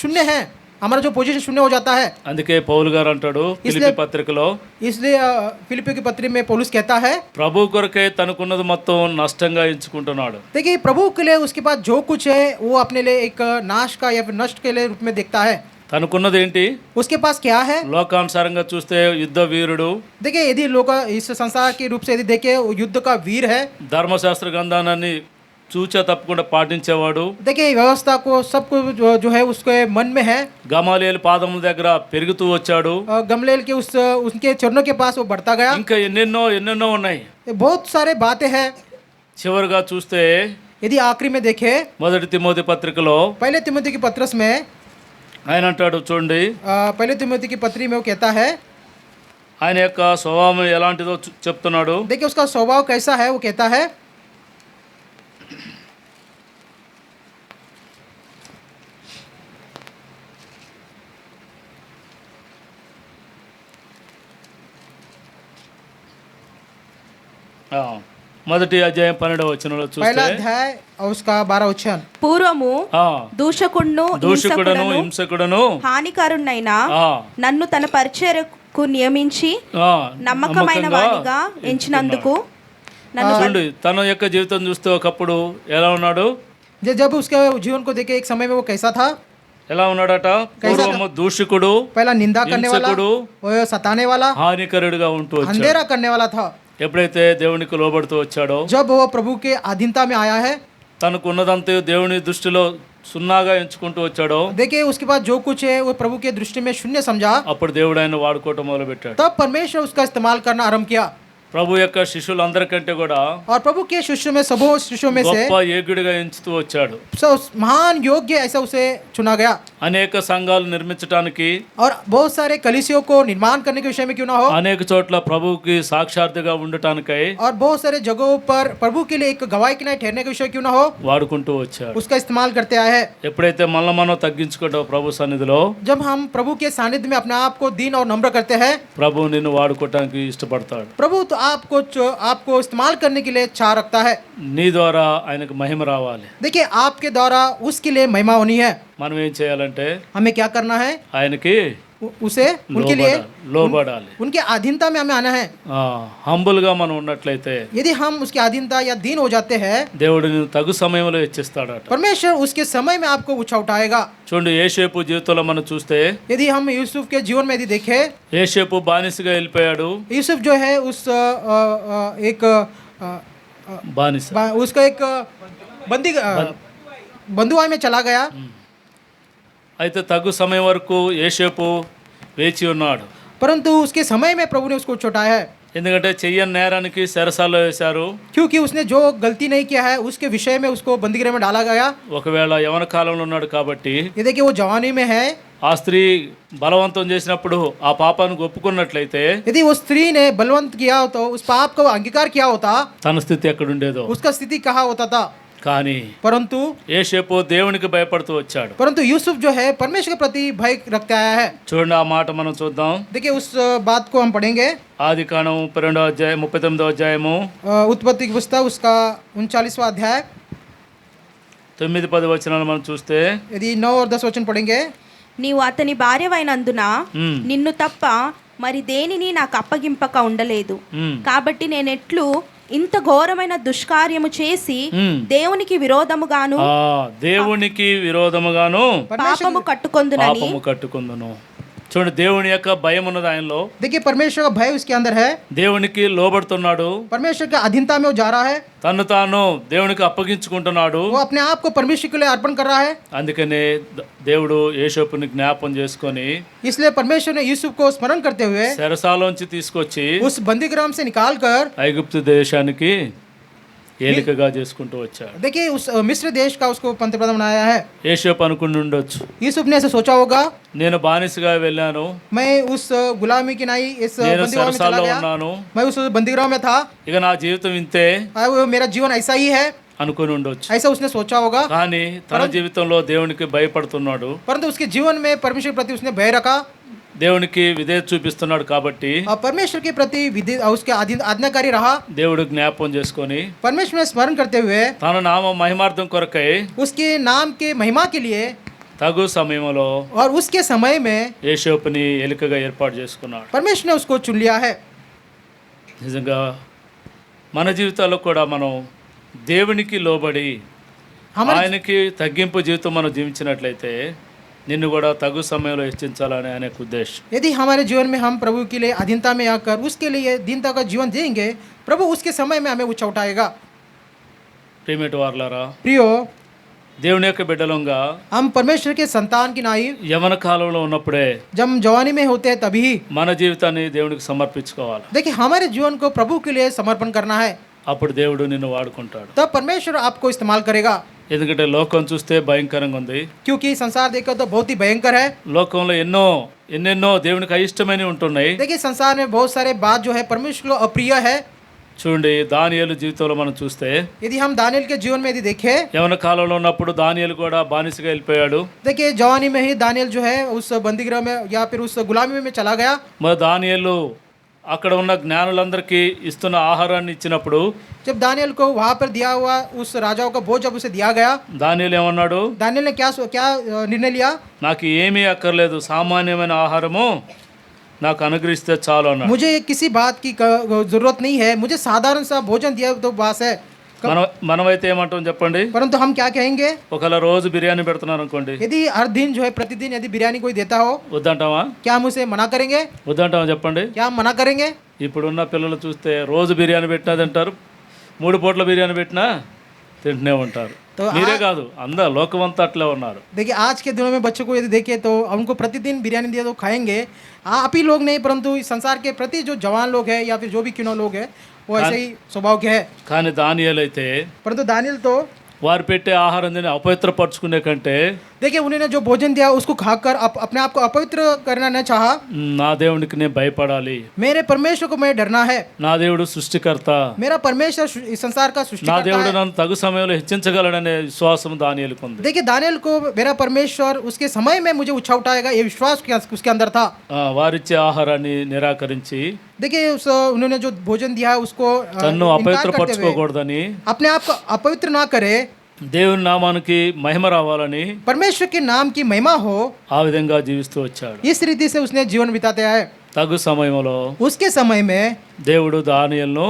शून्य है, हमारा जो पोजीशन शून्य हो जाता है। అందుకే పౌలు గారు అంటాడు ఫిలిప్పీ పత్రికలో, इसलिए फिलिप्पियों की पत्री में पौलुस कहता है, ప్రభు కొరకే తనకున్నది మొత్తం నష్టంగా ఎంచుకుంటున్నాడు. देखिए प्रभु के लिए उसके पास जो कुछ है वो अपने लिए एक नाश का या फिर नष्ट के लिए रूप में देखता है। తనకున్నది ఏంటి? उसके पास क्या है? లోకానుసారంగా చూస్తే యుద్ధ వీరుడు, देखिए यदि लोग इस संसार के रूप से यदि देखे वो युद्ध का वीर है। ధర్మశాస్త్ర గ్రంథాన్ని చూచా తప్పకుండా పాటించేవాడు, देखिए व्यवस्था को सब कुछ जो है उसके मन में है। గమాలియేలు పాదముల దగ్గర పెరుగుతూ వచ్చాడు. गमलेल के उनके चरणों के पास वो बढ़ता गया। ఇంకా ఎన్నెన్నో ఉన్నాయి. ये बहुत सारे बातें हैं। చివరిగా చూస్తే यदि आखिरी में देखे మొదటి తిమోతి పత్రికలో पहले तिमोथी की पत्रस में, ఆయన అంటాడు చూడండి, पहले तिमोथी की पत्री में वो कहता है, ఆయన యొక్క స్వభావం ఎలాంటిదో చెప్తున్నాడు. देखिए उसका स्वभाव कैसा है वो कहता है, ఆ, మొదటి అధ్యాయం 12వ వచనంలో पहला చూస్తే अध्याय और उसका 12 वचन, పూర్వము ఆ, దూషకుడును దూషకుడను హింసకుడను హింసకుడను హానికరునైన ఆ, నన్ను తన పరిచర్యకు నియమించి ఆ, నమ్మకమైన నమ్మకంగా వాడిగా ఎంచినందుకు నన్ను చూడండి, తన యొక్క జీవితం చూస్తే ఒకప్పుడు ఎలా ఉన్నాడు? जब उसके जीवन को देखे एक समय में वो कैसा था? ఎలా ఉన్నాడట? పూర్వము దూషకుడు, पहला निंदा करने वाला, హింసకుడు, वो सताने वाला, హానికరుడుగా ఉంటూ వచ్చాడు. अंधेरा करने वाला था। ఎప్పుడైతే దేవునికి లోబడుతూ వచ్చాడో, जब वो प्रभु के अधीनता में आया है, తనకు ఉన్నదంతా దేవుని దృష్టిలో సున్నాగా ఎంచుకుంటూ వచ్చాడో, देखिए उसके बाद जो कुछ है वो प्रभु के दृष्टि में शून्य समझा। అప్పుడు దేవుడు ఆయన వాడుకోవటం మొదలు పెట్టాడు. तब परमेश्वर उसका इस्तेमाल करना आरंभ किया ప్రభు యొక్క శిష్యులందరికంటే కూడా और प्रभु के शिष्यों में सबों शिष्यों में से గొప్ప యోగ్యుడిగా ఎంచుతూ వచ్చాడు. महान योग्य ऐसा उसे चुना गया। అనేక సంఘాలు నిర్మించడానికి, और बहुत सारे कलीसियों को निर्माण करने के विषय में क्यों ना हो, అనేక చోట్ల ప్రభువుకి సాక్షార్థిగా ఉండటానికై और बहुत सारे जगहों पर प्रभु के लिए एक गवाही के लिए ठहरने के विषय क्यों ना हो, వాడుకుంటూ వచ్చాడు. उसका इस्तेमाल करते आए हैं। ఎప్పుడైతే మనం తగ్గించుకుంటావు ప్రభు సన్నిధిలో, जब हम प्रभु के सानिध्य में अपने आप को दीन और नम्र करते हैं, ప్రభు నిన్ను వాడుకోవటానికి ఇష్టపడతాడు. प्रभु तो आपको इस्तेमाल करने के लिए चाह रखता है। నీ ద్వారా ఆయనకు మహిమ రావాలి. देखिए आपके द्वारा उसके लिए महिमा होनी है। మనం ఏం చేయాలంటే हमें क्या करना है? ఆయనకి उसे उनके लिए లోబడాలి. उनके अधीनता में हमें आना है। హంబుల్ గా మనం ఉన్నట్లయితే यदि हम उसके अधीनता या दीन हो जाते हैं, దేవుడు నిన్ను తగు సమయంలో హెచ్చిస్తాడట. परमेश्वर उसके समय में आपको ऊंचा उठाएगा। చూడండి, యేసేపు జీవితంలో మనం చూస్తే, यदि हम यूसुफ के जीवन में यदि देखें, యేసేపు బానిసగా వెళ్ళిపోయాడు. यूसुफ जो है उस एक బానిస उसका एक बंधुआई में चला गया। అయితే తగు సమయం వరకు యేసేపు వేచి ఉన్నాడు. परंतु उसके समय में प्रभु ने उसको छुटाया है, ఎందుకంటే చెయ్యని నేరానికి చెరసాల్లో వేశారు. क्योंकि उसने जो गलती नहीं किया है उसके विषय में उसको बंदीगृह में डाला गया। ఒకవేళ యవన కాలంలో ఉన్నాడు కాబట్టి ये देखिए वो जवानी में है। ఆ స్త్రీ బలవంతం చేసినప్పుడు ఆ పాపానికి ఒప్పుకున్నట్లయితే यदि वो स्त्री ने बलवंत किया तो उस पाप को अंगीकार किया होता, తన స్థితి ఎక్కడుండేదో. उसका स्थिति कहाँ होता था। కానీ परंतु యేసేపు దేవునికి భయపడుతూ వచ్చాడు. यूसुफ जो है परमेश्वर के प्रति भय रखते आया है। చూడండి, ఆ మాట మనం చూద్దాం. देखिए उस बात को हम पढ़ेंगे। ఆది కాండం 32వ అధ్యాయం 39వ అధ్యాయము उत्पत्ति की पुस्तक उसका 39वां अध्याय 9-10 వచనాలు మనం చూస్తే, यदि 9 और 10 वचन पढ़ेंगे, నీవు అతని భార్యవైనందున మ్మ్. నిన్ను తప్ప మరి దేనిని నాకు అప్పగింపక ఉండలేదు. మ్మ్. కాబట్టి నేనెట్లు ఇంత ఘోరమైన దుష్కార్యము చేసి మ్మ్. దేవునికి విరోధముగాను దేవునికి విరోధముగాను పాపము కట్టుకొందునని పాపము కట్టుకుందును. చూడండి, దేవుని యొక్క భయం ఉన్నది ఆయనలో. देखिए परमेश्वर का भय उसके अंदर है। దేవునికి లోబడుతున్నాడు. परमेश्वर के अधीनता में वो जा रहा है। తను తాను దేవునికి అప్పగించుకుంటున్నాడు. वो अपने आप को परमेश्वर के लिए अर्पण कर रहा है। అందుకనే దేవుడు యేసేపుని జ్ఞాపం చేసుకొని इसलिए परमेश्वर ने यूसुफ को स्मरण करते हुए చెరసాలోంచి తీసుకొచ్చి उस बंदीगृह से निकाल कर ఐగుప్తు దేశానికి ఏలికగా చేసుకుంటూ వచ్చాడు. देखिए उस मिस्र देश का उसको पंतप्रधान बनाया है। యేసేపు అనుకుని ఉండొచ్చు, यूसुफ ने ऐसे सोचा होगा, నేను బానిసగా వెళ్ళాను, मैं उस गुलामी की नहीं इस నేను बंदीगृह में चला చెరసాల్లో गया, ఉన్నాను, मैं उस बंदीगृह में था, ఇక నా జీవితం ఇంతే मेरा जीवन ऐसा ही है, అనుకుని ఉండొచ్చు. ऐसा उसने सोचा होगा। కానీ తన జీవితంలో దేవునికి భయపడుతున్నాడు, परंतु उसके जीवन में परमेश्वर के प्रति उसने भय रखा దేవునికి విధేయత చూపిస్తున్నాడు. కాబట్టి और परमेश्वर के प्रति उसके आज्ञाकारी रहा। దేవుడు జ్ఞాపం చేసుకొని परमेश्वर में स्मरण करते हुए తన నామ మహిమార్థం కొరకై उसके नाम के महिमा के लिए తగు సమయంలో और उसके समय में యేషోపుని ఎలుకగా ఏర్పాటు చేసుకున్నాడు. परमेश्वर ने उसको चुन लिया है। నిజంగా మన జీవితాల్లో కూడా మనం దేవునికి లోబడి हमारे ఆయనకి తగ్గింపు జీవితం మనం జీవించినట్లయితే నిన్ను కూడా తగు సమయంలో హెచ్చించాలని అనే ఉద్దేశం. यदि हमारे जीवन में हम प्रभु के लिए अधीनता में आकर उसके लिए दीनता का जीवन देंगे, प्रभु उसके समय में हमें ऊंचा उठाएगा। ప్రియమైన వారలారా, प्रियो, దేవుని యొక్క బిడ్డలంగా हम परमेश्वर के संतान की नाई యవన కాలంలో ఉన్నప్పుడే जब हम जवानी में होते हैं तभी మన జీవితాన్ని దేవునికి సమర్పించుకోవాలి. देखिए हमारे जीवन को प्रभु के लिए समर्पण करना है, అప్పుడు దేవుడు నిన్ను వాడుకుంటాడు. तब परमेश्वर आपको इस्तेमाल करेगा। ఎందుకంటే లోకం చూస్తే భయంకరంగా ఉంది. क्योंकि संसार देखकर तो बहुत ही भयंकर है। లోకంలో ఎన్నెన్నో దేవునికి అయిష్టమైనవి ఉంటున్నాయి. देखिए संसार में बहुत सारे बात जो है परमेश्वर को अप्रिय है। చూడండి, దానియేలు జీవితంలో మనం చూస్తే यदि हम दानियल के जीवन में यदि देखें, యవన కాలంలో ఉన్నప్పుడు దానియేలు కూడా బానిసగా వెళ్ళిపోయాడు. देखिए जवानी में ही दानियल जो है उस बंदीगृह में या फिर उस गुलामी में चला गया। మరి దానియేలు అక్కడ ఉన్న జ్ఞానులందరికీ ఇస్తున్న ఆహారాన్ని ఇచ్చినప్పుడు जब दानियल को वहाँ पर दिया हुआ उस राजाओं का भोज जब उसे दिया गया, దానియేలు ఏమన్నాడు? दानियल ने क्या निर्णय लिया? నాకు ఏమీ అక్కర్లేదు, సామాన్యమైన ఆహారము నాకు అనుగ్రహిస్తే చాలు అన్నాడు. मुझे किसी बात की जरूरत नहीं है, मुझे साधारण सा भोजन दिया तो बस है। మనమైతే ఏమంటాం చెప్పండి? परंतु हम क्या कहेंगे? ఒకవేళ రోజు బిర్యానీ పెడుతున్నారు అనుకోండి, यदि हर दिन जो है प्रतिदिन यदि बिरयानी कोई देता हो, వద్దంటావా? क्या हम उसे मना करेंगे? వద్దంటావా చెప్పండి? क्या हम मना करेंगे? ఇప్పుడున్న పిల్లలు చూస్తే రోజు బిర్యానీ పెట్టినా తింటారు, 3 పూట్ల బిర్యానీ పెట్టినా తింటూనే ఉంటారు. మీరే కాదు, అందరూ లోకమంతా అట్లే ఉన్నారు. देखिए आज के दिनों में बच्चों को यदि देखें तो उनको प्रतिदिन बिरयानी दिया तो खाएंगे। आप ही लोग नहीं, परंतु इस संसार के प्रति जो जवान लोग हैं या फिर जो भी क्यों लोग हैं वो ऐसे ही स्वभाव के है। కానీ దానియేలు అయితే परंतु दानियल तो వారు పెట్టే ఆహారం తిని అపవిత్రపరచుకునే కంటే देखिए उन्होंने जो भोजन दिया उसको खाकर अपने आप को अपवित्र करना न चाहा। నా దేవునికి నేను భయపడాలి, मेरे परमेश्वर को मैं डरना है, నా దేవుడు సృష్టికర్త, मेरा परमेश्वर इस संसार का నా सृष्टिकर्ता దేవుడు है। నన్ను తగు సమయంలో హెచ్చించగలడనే విశ్వాసం దానియేలుకు ఉంది. देखिए दानियल को मेरा परमेश्वर उसके समय में मुझे उठा उठाएगा ये विश्वास उसके अंदर था। వారిచ్చే ఆహారాన్ని నిరాకరించి देखिए उन्होंने जो भोजन दिया है उसको తన్ను इनकार करते हुए అపవిత్రపరచుకోకూడదని, अपने आप को अपवित्र ना करे, దేవుని నామానికి మహిమ రావాలని परमेश्वर के नाम की महिमा हो, ఆ విధంగా జీవిస్తూ వచ్చాడు. इस रीति से उसने जीवन बिताते है। తగు సమయంలో उसके समय में దేవుడు దానియేలును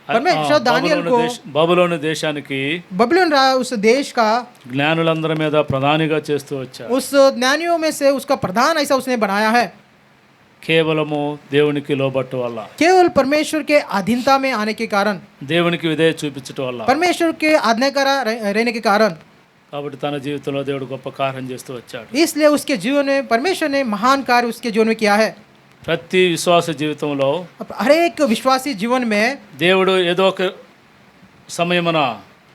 परमेश्वर दानियल को బబులోను దేశానికి बबुलोन उस देश का జ్ఞానులందరి మీద ప్రధానిగా చేస్తూ వచ్చాడు. उस ज्ञानियों में से उसका प्रधान ऐसा उसने बनाया है, కేవలము దేవునికి లోబట్టు వల్ల, केवल परमेश्वर के अधीनता में आने के कारण, దేవునికి విధేయ చూపించటం వల్ల. परमेश्वर के आज्ञाकारा रहने के कारण, కాబట్టి తన జీవితంలో దేవుడు గొప్ప కార్యం చేస్తూ వచ్చాడు. इसलिए उसके जीवन में परमेश्वर ने महान कार्य उसके जीवन में किया है। ప్రతి విశ్వాస జీవితంలో हर एक विश्वासी जीवन में దేవుడు ఏదో ఒక సమయమున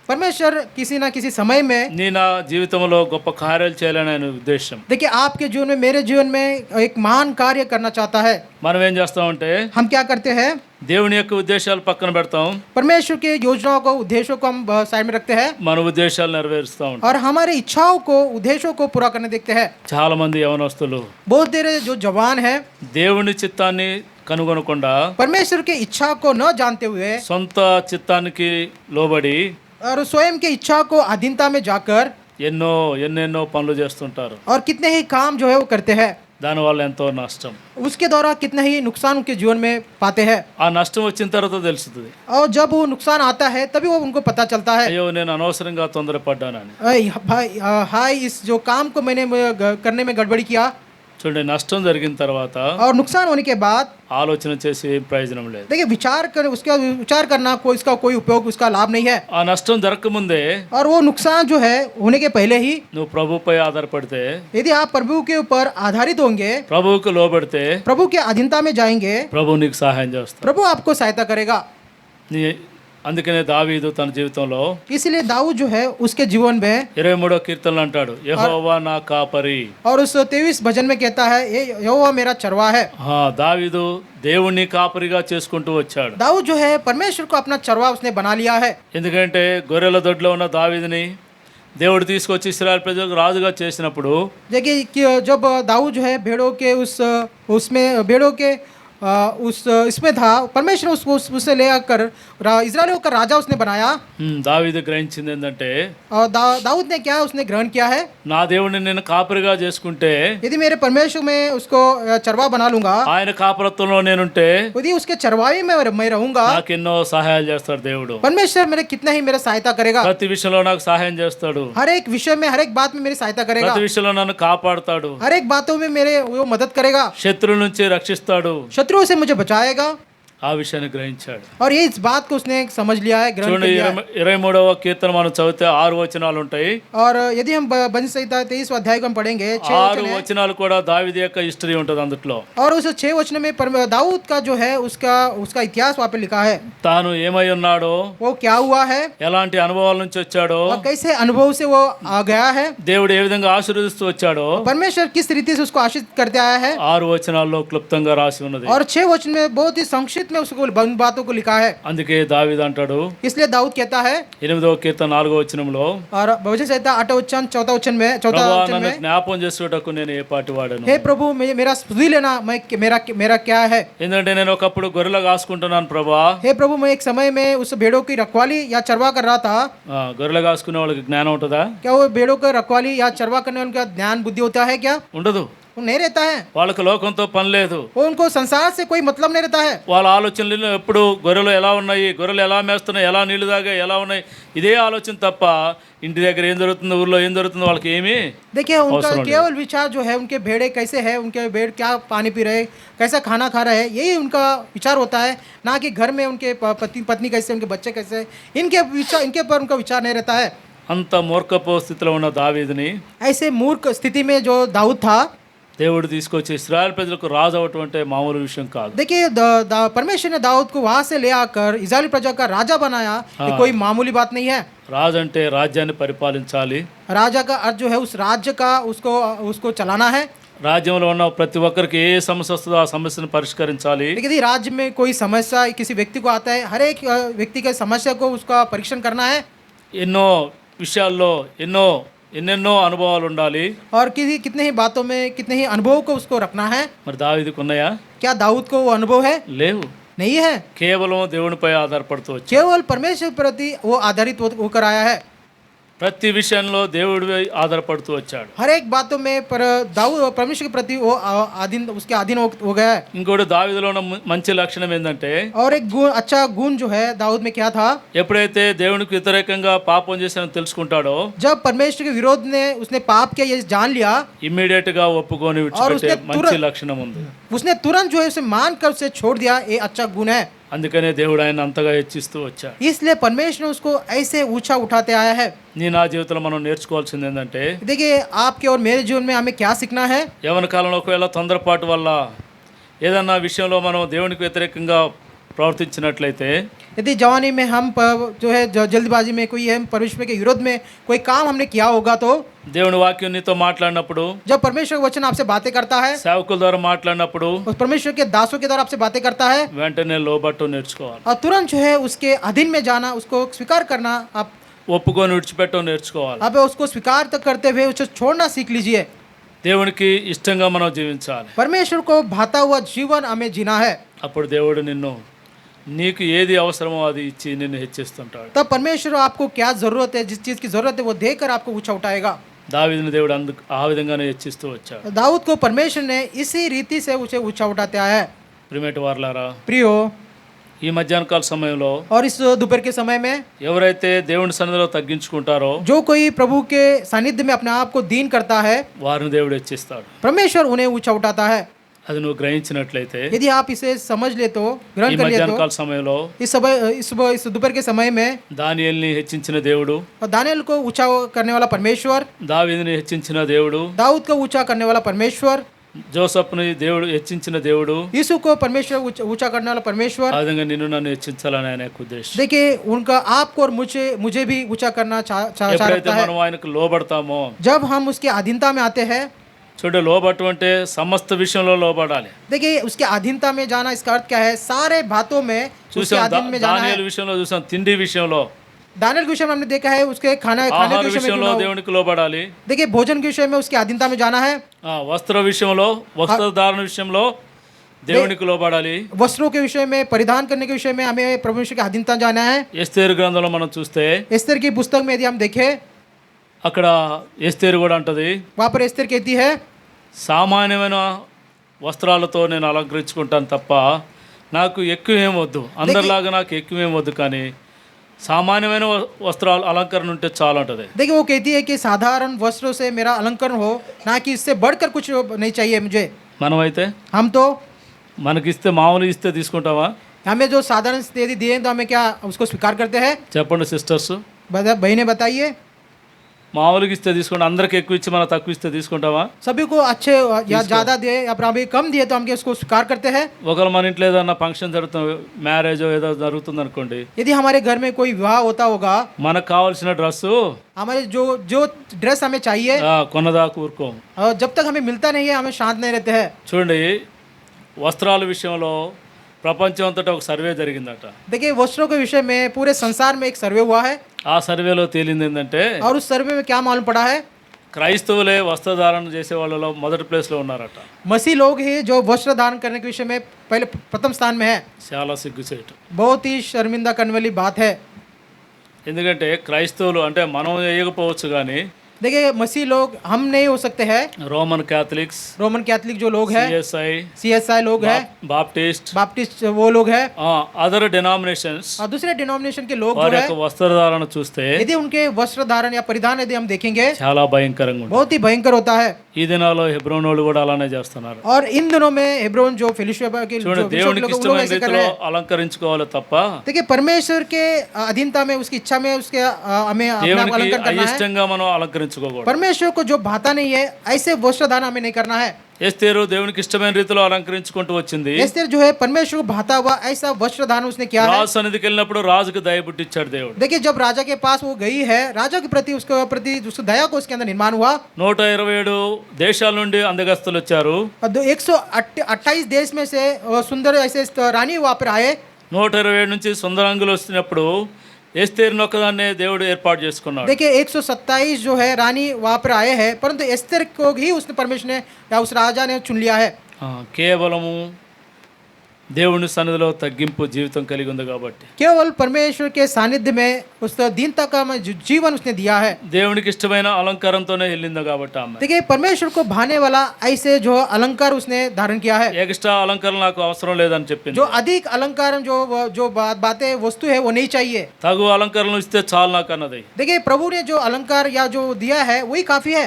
परमेश्वर किसी ना किसी समय में, నీ నా జీవితంలో గొప్ప కార్యాలు చేయాలని ఆయన ఉద్దేశం. देखिए आपके जीवन में मेरे जीवन में एक महान कार्य करना चाहता है। మనం ఏం చేస్తామంటే हम क्या करते हैं? దేవుని యొక్క ఉద్దేశాలు పక్కన పెడతాం, परमेश्वर के योजनाओं को उद्देश्यों को हम साइड में रखते हैं మన ఉద్దేశాలు నెరవేరుస్తూ ఉంటాం. और हमारे इच्छाओं को उद्देश्यों को पूरा करने देखते हैं। చాలా మంది యవనస్తులు बहुत देर जो जवान है దేవుని చిత్తాన్ని కనుగొనకుండా परमेश्वर की इच्छा को न जानते हुए సొంత చిత్తానికి లోబడి और स्वयं की इच्छा को अधीनता में जाकर ఎన్నెన్నో పనులు చేస్తుంటారు. और कितने ही काम जो है वो करते हैं, దానివల్ల ఎంతో నష్టం. उसके द्वारा कितना ही नुकसान उनके जीवन में पाते हैं। ఆ నష్టం వచ్చిన తర్వాత తెలుస్తుంది, और जब वो नुकसान आता है तभी वो उनको पता चलता है, అయ్యో నేను అనవసరంగా తొందరపడ్డానని. भाई हाय इस जो काम को मैंने करने में गड़बड़ी किया। చూడండి, నష్టం జరిగిన తర్వాత और नुकसान होने के बाद ఆలోచన చేసి ఏం ప్రయోజనం లేదు. देखिए उसका विचार करना कोई इसका कोई उपयोग उसका लाभ नहीं है। ఆ నష్టం జరగకముందే और वो नुकसान जो है होने के पहले ही నువ్వు ప్రభుపై ఆధారపడితే, यदि आप प्रभु के ऊपर आधारित होंगे, ప్రభువుకు లోబడితే प्रभु के अधीनता में जाएंगे, ప్రభు నీకు సహాయం చేస్తాడు. प्रभु आपको सहायता करेगा। అందుకనే దావీదు తన జీవితంలో इसलिए दाऊद जो है उसके जीवन में 23వ కీర్తనలో అంటాడు, యెహోవా నా కాపరి. और उस 23 भजन में कहता है ये यहोवा मेरा चरवा है। దావీదు దేవుణ్ణి కాపరిగా చేసుకుంటూ వచ్చాడు. दाऊद जो है परमेश्वर को अपना चरवा उसने बना लिया है। ఎందుకంటే గొర్రెల దొడ్లో ఉన్న దావీదుని దేవుడు తీసుకొచ్చి ఇశ్రాయేల్ ప్రజలకు రాజుగా చేసినప్పుడు देखिए कि जब दाऊद जो है भेड़ों के उसमें भेड़ों के इसमें था, परमेश्वर उससे ले आकर इजरायलियों का राजा उसने बनाया। దావీదు గ్రహించింది ఏంటంటే और दाऊद ने क्या उसने ग्रहण किया है, నా దేవుడిని నేను కాపరిగా చేసుకుంటే यदि मेरे परमेश्वर में उसको चरवा बना लूंगा, ఆయన కాపరత్వంలో నేనుంటే यदि उसके चरवाई में मैं रहूंगा, నాకు ఎన్నో సహాయాలు చేస్తాడు దేవుడు. परमेश्वर मेरे कितना ही मेरा सहायता करेगा, ప్రతి విషయంలో నాకు సహాయం చేస్తాడు, हर एक विषय में हर एक बात में मेरी सहायता करेगा, ప్రతి విషయంలో నన్ను కాపాడుతాడు, हर एक बातों में मेरे वो मदद करेगा, శత్రువుల నుంచి రక్షిస్తాడు. शत्रुओं से मुझे बचाएगा। ఆ విషయాన్ని గ్రహించాడు. और ये इस बात को उसने समझ लिया है, ग्रहण कर చూడండి, लिया है। 23వ కీర్తన మనం చదివితే 6 వచనాలు ఉంటాయి. और यदि हम भजन संहिता 23 अध्याय को हम पढ़ेंगे, 6 6 वचन है। వచనాలు కూడా దావీదు యొక్క హిస్టరీ ఉంటుంది అందులో. और उस 6 वचन में दाऊद का जो है उसका इतिहास वहाँ पे लिखा है, తాను ఏమై ఉన్నాడో, वो क्या हुआ है ఎలాంటి అనుభవాల నుంచి వచ్చాడో, और कैसे अनुभव से वो आ गया है, దేవుడు ఏ విధంగా ఆశీర్వదిస్తూ వచ్చాడో परमेश्वर किस रीति से उसको आशीष करते आया है। 6 వచనాల్లో క్లుప్తంగా రాసి ఉన్నది. और 6 वचन में बहुत ही संक्षिप्त में उसको उन बातों को लिखा है। అందుకే దావీదు అంటాడు इसलिए दाऊद कहता है, 8వ కీర్తన 4వ వచనంలో, और भजन संहिता 8 वचन 4 वचन में ప్రభువా నన్ను జ్ఞాపకం చేసుటకు నేను ఏ పాటి వాడను. हे प्रभु मेरा सुधि लेना, मैं मेरा क्या है। ఎందుకంటే నేను ఒకప్పుడు గొర్రెలు కాసుకుంటున్నాను ప్రభా. हे प्रभु मैं एक समय में उस भेड़ों की रखवाली या चरवा कर रहा था। గొర్రెలు కాసుకునే వాళ్ళకి జ్ఞానం ఉంటుందా? क्या वो भेड़ों का रखवाली या चरवा करने वालों का ज्ञान बुद्धि होता है क्या? ఉండదు. वो नहीं रहता है। వాళ్ళకి లోకంతో పని లేదు. वो उनको संसार से कोई मतलब नहीं रहता है। వాళ్ళ ఆలోచనలు ఎప్పుడు గొర్రెలు ఎలా ఉన్నాయి, గొర్రెలు ఎలా మేస్తున్నాయి, ఎలా నీళ్లు తాగాయి, ఎలా ఉన్నాయి, ఇదే ఆలోచన తప్ప ఇంటి దగ్గర ఏం జరుగుతుందో, ఊర్లో ఏం జరుగుతుందో వాళ్ళకి ఏమీ. देखिए उनका केवल विचार जो है, उनके भेड़े कैसे है, उनके भेड़ क्या पानी पी रहे, कैसा खाना खा रहे हैं, यही उनका विचार होता है, ना कि घर में उनके पत्नी कैसे, उनके बच्चे कैसे, इनके पर उनका विचार नहीं रहता है। అంత మూర్ఖపు స్థితిలో ఉన్న దావీదుని ऐसे मूर्ख स्थिति में जो दाऊद था, దేవుడు తీసుకొచ్చి ఇశ్రాయేల్ ప్రజలకు రాజు అవటం అంటే మామూలు విషయం కాదు. देखिए परमेश्वर ने दाऊद को वहां से ले आकर इस्राएल प्रजा का राजा बनाया, ये कोई मामूली बात नहीं है। రాజు అంటే రాజ్యాన్ని పరిపాలించాలి, राजा का अर्थ जो है उस राज्य का उसको चलाना है। రాజ్యంలో ఉన్న ప్రతి ఒక్కరికి ఏ సమస్య వస్తుందో ఆ సమస్యను పరిష్కరించాలి. लेकिन यदि राज्य में कोई समस्या किसी व्यक्ति को आता है, हर एक व्यक्ति की समस्या को उसका परीक्षण करना है। ఎన్నో విషయాల్లో ఎన్నెన్నో అనుభవాలు ఉండాలి. और कितने ही बातों में कितने ही अनुभव को उसको रखना है। మరి దావీదుకు ఉన్నాయా? क्या दाऊद को वो अनुभव है? లేవు. नहीं है। కేవలం దేవునిపై ఆధారపడుతూ వచ్చాడు. केवल परमेश्वर प्रति वो आधारित होकर आया है। ప్రతి విషయంలో దేవుడిపై ఆధారపడుతూ వచ్చాడు. हर एक बातों में दाऊद परमेश्वर के प्रति वो उसके अधीन हो गया है। ఇంకోటి దావీదులో ఉన్న మంచి లక్షణం ఏంటంటే, और एक अच्छा गुण जो है दाऊद में क्या था, ఎప్పుడైతే దేవునికి వ్యతిరేకంగా పాపం చేశానని తెలుసుకుంటాడో, जब परमेश्वर के विरोध ने उसने पाप किया ये जान लिया, ఇమ్మీడియట్ గా ఒప్పుకొని విడిచిపెట్టే మంచి లక్షణం ఉంది. उसने तुरंत जो है उसे मान कर उसे छोड़ दिया, ये अच्छा गुण है। అందుకనే దేవుడు ఆయన అంతగా హెచ్చిస్తూ వచ్చాడు. इसलिए परमेश्वर उसको ऐसे ऊंचा उठाते आया है। నీ నా జీవితంలో మనం నేర్చుకోవాల్సింది ఏంటంటే, देखिए आपके और मेरे जीवन में हमें क्या सीखना है। యవన కాలంలో ఒకవేళ తొందరపాటు వల్ల ఏదన్నా విషయంలో మనం దేవునికి వ్యతిరేకంగా ప్రవర్తించినట్లయితే, यदि जवानी में हम जो है जल्दबाजी में कोई हम परमेश्वर के विरोध में कोई काम हमने किया होगा, तो దేవుని వాక్యం నీతో మాట్లాడినప్పుడు, जब परमेश्वर का वचन आपसे बातें करता है, సేవకుల ద్వారా మాట్లాడినప్పుడు, उस परमेश्वर के दासों के द्वारा आपसे बातें करता है, వెంటనే లోబట్టు నేర్చుకోవాలి. और तुरंत जो है उसके अधीन में जाना, उसको स्वीकार करना, आप ఒప్పుకొని విడిచిపెట్టడం నేర్చుకోవాలి. आप उसको स्वीकार तक करते हुए उसे छोड़ना सीख लीजिए। దేవునికి ఇష్టంగా మనం జీవించాలి. परमेश्वर को भाता हुआ जीवन हमें जीना है। అప్పుడు దేవుడు నీకు ఏది అవసరమో అది ఇచ్చి నిన్ను హెచ్చిస్తుంటాడు. तब परमेश्वर आपको क्या जरूरत है, जिस चीज की जरूरत है वो देकर आपको ऊंचा उठाएगा। దావీదుని దేవుడు ఆ విధంగానే హెచ్చిస్తూ వచ్చాడు. दाऊद को परमेश्वर ने इसी रीति से उसे ऊंचा उठाते आया है। ప్రియమైన వారలారా, प्रियो, ఈ మధ్యాహ్న కాల సమయంలో और इस दोपहर के समय में ఎవరైతే దేవుని సన్నిధిలో తగ్గించుకుంటారో, जो कोई प्रभु के सानिध्य में अपने आप को दीन करता है, వారిని దేవుడు హెచ్చిస్తాడు. परमेश्वर उन्हें ऊंचा उठाता है। అది నువ్వు గ్రహించినట్లయితే, यदि आप इसे समझ ले तो, ఈ ग्रहण कर लिए మధ్యాహ్న तो, కాల సమయంలో इस दोपहर के समय में దానియేలుని హెచ్చించిన దేవుడు, और दानियल को ऊंचा करने वाला परमेश्वर, దావీదుని హెచ్చించిన దేవుడు, दाऊद को ऊंचा करने वाला परमेश्वर, జోసఫ్ని దేవుడు హెచ్చించిన దేవుడు, यीशु को परमेश्वर ऊंचा करने वाला परमेश्वर, ఆ విధంగా నిన్ను నన్ను హెచ్చించాలని ఆయన యొక్క ఉద్దేశం. देखिए उनका आपको और मुझे भी ऊंचा करना ఎప్పుడైతే चाहता है। మనం ఆయనకు లోబడతామో, जब हम उसके अधीनता में आते हैं, చూడండి, లోబడటం అంటే సమస్త విషయంలో లోబడాలి. देखिए उसके अधीनता में जाना, इसका अर्थ क्या है, सारे बातों में उसके చూసాం, अधीन में जाना है। దానియేలు విషయంలో చూసాం, తిండి విషయంలో, दानियल के विषय में हमने देखा है, उसके खाने ఆహార के विषय విషయంలో में దేవునికి లోబడాలి. देखिए भोजन के विषय में उसके अधीनता में जाना है। వస్త్ర విషయంలో, వస్త్రధారణ విషయంలో దేవునికి లోబడాలి. वस्त्रों के विषय में, परिधान करने के विषय में हमें परमेश्वर की अधीनता जाना है। ఎస్తేరు గ్రంథంలో మనం చూస్తే एस्तेर की पुस्तक में यदि हम देखें, అక్కడ ఎస్తేరు కూడా అంటది, वहाँ पर एस्तेर कहती है, సామాన్యమైన వస్త్రాలతో నేను అలంకరించుకుంటాను తప్ప నాకు ఎక్కువేం వద్దు, అందరిలాగా నాకు ఎక్కువేం వద్దు, కానీ సామాన్యమైన వస్త్రాలు అలంకరణ ఉంటే చాలు అంటది. देखिए वो कहती है कि साधारण वस्त्रों से मेरा अलंकरण हो, ना कि इससे बढ़कर कुछ नहीं चाहिए मुझे। మనమైతే हम तो మనకిస్తే మామూలు ఇస్తే తీసుకుంటావా? हमें जो साधारण यदि दिए तो हमें क्या उसको स्वीकार करते हैं? చెప్పండి సిస్టర్స్, बहनें बताइए, మామూలుగా ఇస్తే తీసుకుంటా, అందరికి ఎక్కువ ఇచ్చి మనం తక్కువ ఇస్తే తీసుకుంటావా? सभी को अच्छे या ज़्यादा दिए या फिर अभी कम दिए तो हम क्या उसको स्वीकार करते हैं? ఒకవేళ మన ఇంట్లో ఏదైనా ఫంక్షన్ జరుగుతుంది, మ్యారేజ్ ఏదో జరుగుతుంది అనుకోండి, यदि हमारे घर में कोई विवाह होता होगा, మనకు కావాల్సిన డ్రెస్సు हमारे जो जो ड्रेस हमें चाहिए, కొన్నదాకా ఊరుకోం. और जब तक हमें मिलता नहीं है, हमें शांत नहीं रहते हैं। చూడండి, వస్త్రాల విషయంలో ప్రపంచం అంతటా ఒక సర్వే జరిగిందట. देखिए वस्त्रों के विषय में पूरे संसार में एक सर्वे हुआ है, ఆ సర్వేలో తేలింది ఏంటంటే और उस सर्वे में क्या मालूम पड़ा है? క్రైస్తవులే వస్త్రధారణ చేసే వాళ్ళలో మొదటి ప్లేస్లో ఉన్నారట. मसीह लोग ही जो वस्त्र धारण करने के विषय में पहले प्रथम स्थान में है। చాలా సిగ్గుచేటు. बहुत ही शर्मिंदा करने वाली बात है। ఎందుకంటే క్రైస్తవులు అంటే మనం వేయకపోవచ్చు, కానీ देखिए मसीह लोग हम नहीं हो सकते हैं, రోమన్ క్యాథలిక్స్, रोमन कैथलिक जो लोग हैं, సిఎస్ఐ, सीएसआई लोग हैं, బాప్టిస్ట్, बाप्टिस्ट वो लोग हैं, అదర్ డినామినేషన్స్ और दूसरे डिनोमिनेशन के लोग जो వారి है, యొక్క వస్త్రధారణ చూస్తే यदि उनके वस्त्र धारण या परिधान यदि हम देखेंगे, చాలా భయంకరంగా ఉంటుంది. बहुत ही भयंकर होता है। ఈ దినాల్లో హెబ్రోన్ వాళ్ళు కూడా అలానే చేస్తున్నారు. और इन दिनों में हेब्रोन जो फेलोशिप के जो చూడండి, बिशप దేవునికి लोग उन लोग ఇష్టమైన ऐसे कर రీతిలో रहे हैं। అలంకరించుకోవాలి తప్ప देखिए परमेश्वर के अधीनता में, उसकी इच्छा में, उसके हमें अपना దేవునికి अलंकरण करना है। అయిష్టంగా మనం అలంకరించుకోకూడదు. परमेश्वर को जो भाता नहीं है, ऐसे वस्त्र धारण हमें नहीं करना है। ఎస్తేరు దేవునికి ఇష్టమైన రీతిలో అలంకరించుకుంటూ వచ్చింది. एस्तेर जो है परमेश्वर को भाता हुआ ऐसा वस्त्र धारण उसने किया है। రాజు సన్నిధికి వెళ్ళినప్పుడు రాజుకు దయ పుట్టించాడు దేవుడు. देखिए जब राजा के पास वो गई है, राजा के प्रति उसके प्रति उस दया को उसके अंदर निर्माण हुआ। 127 దేశాల నుండి అందగస్తులు వచ్చారు. 128 देश में से सुंदर ऐसे रानी वहाँ पर आए। 127 నుంచి సుందరాంగులు వచ్చినప్పుడు ఎస్తేరును ఒక్కదాన్నే దేవుడు ఏర్పాటు చేసుకున్నాడు. देखिए 127 जो है रानी वहाँ पर आए हैं, परंतु एस्तेर को ही उसने परमेश्वर ने या उस राजा ने चुन लिया है। కేవలము దేవుని సన్నిధిలో తగ్గింపు జీవితం కలిగి ఉంది కాబట్టి, केवल परमेश्वर के सानिध्य में उस दीनता का जीवन उसने दिया है। దేవునికి ఇష్టమైన అలంకారంతోనే వెళ్ళింది కాబట్టి ఆమె. देखिए परमेश्वर को भाने वाला ऐसे जो अलंकार उसने धारण किया है। ఎక్స్ట్రా అలంకారం నాకు అవసరం లేదని చెప్పింది. जो अधिक अलंकार जो बातें वस्तु है वो नहीं चाहिए। తగు అలంకరణలు ఇస్తే చాలు నాకు అన్నది. देखिए प्रभु ने जो अलंकार या जो दिया है वही काफी है।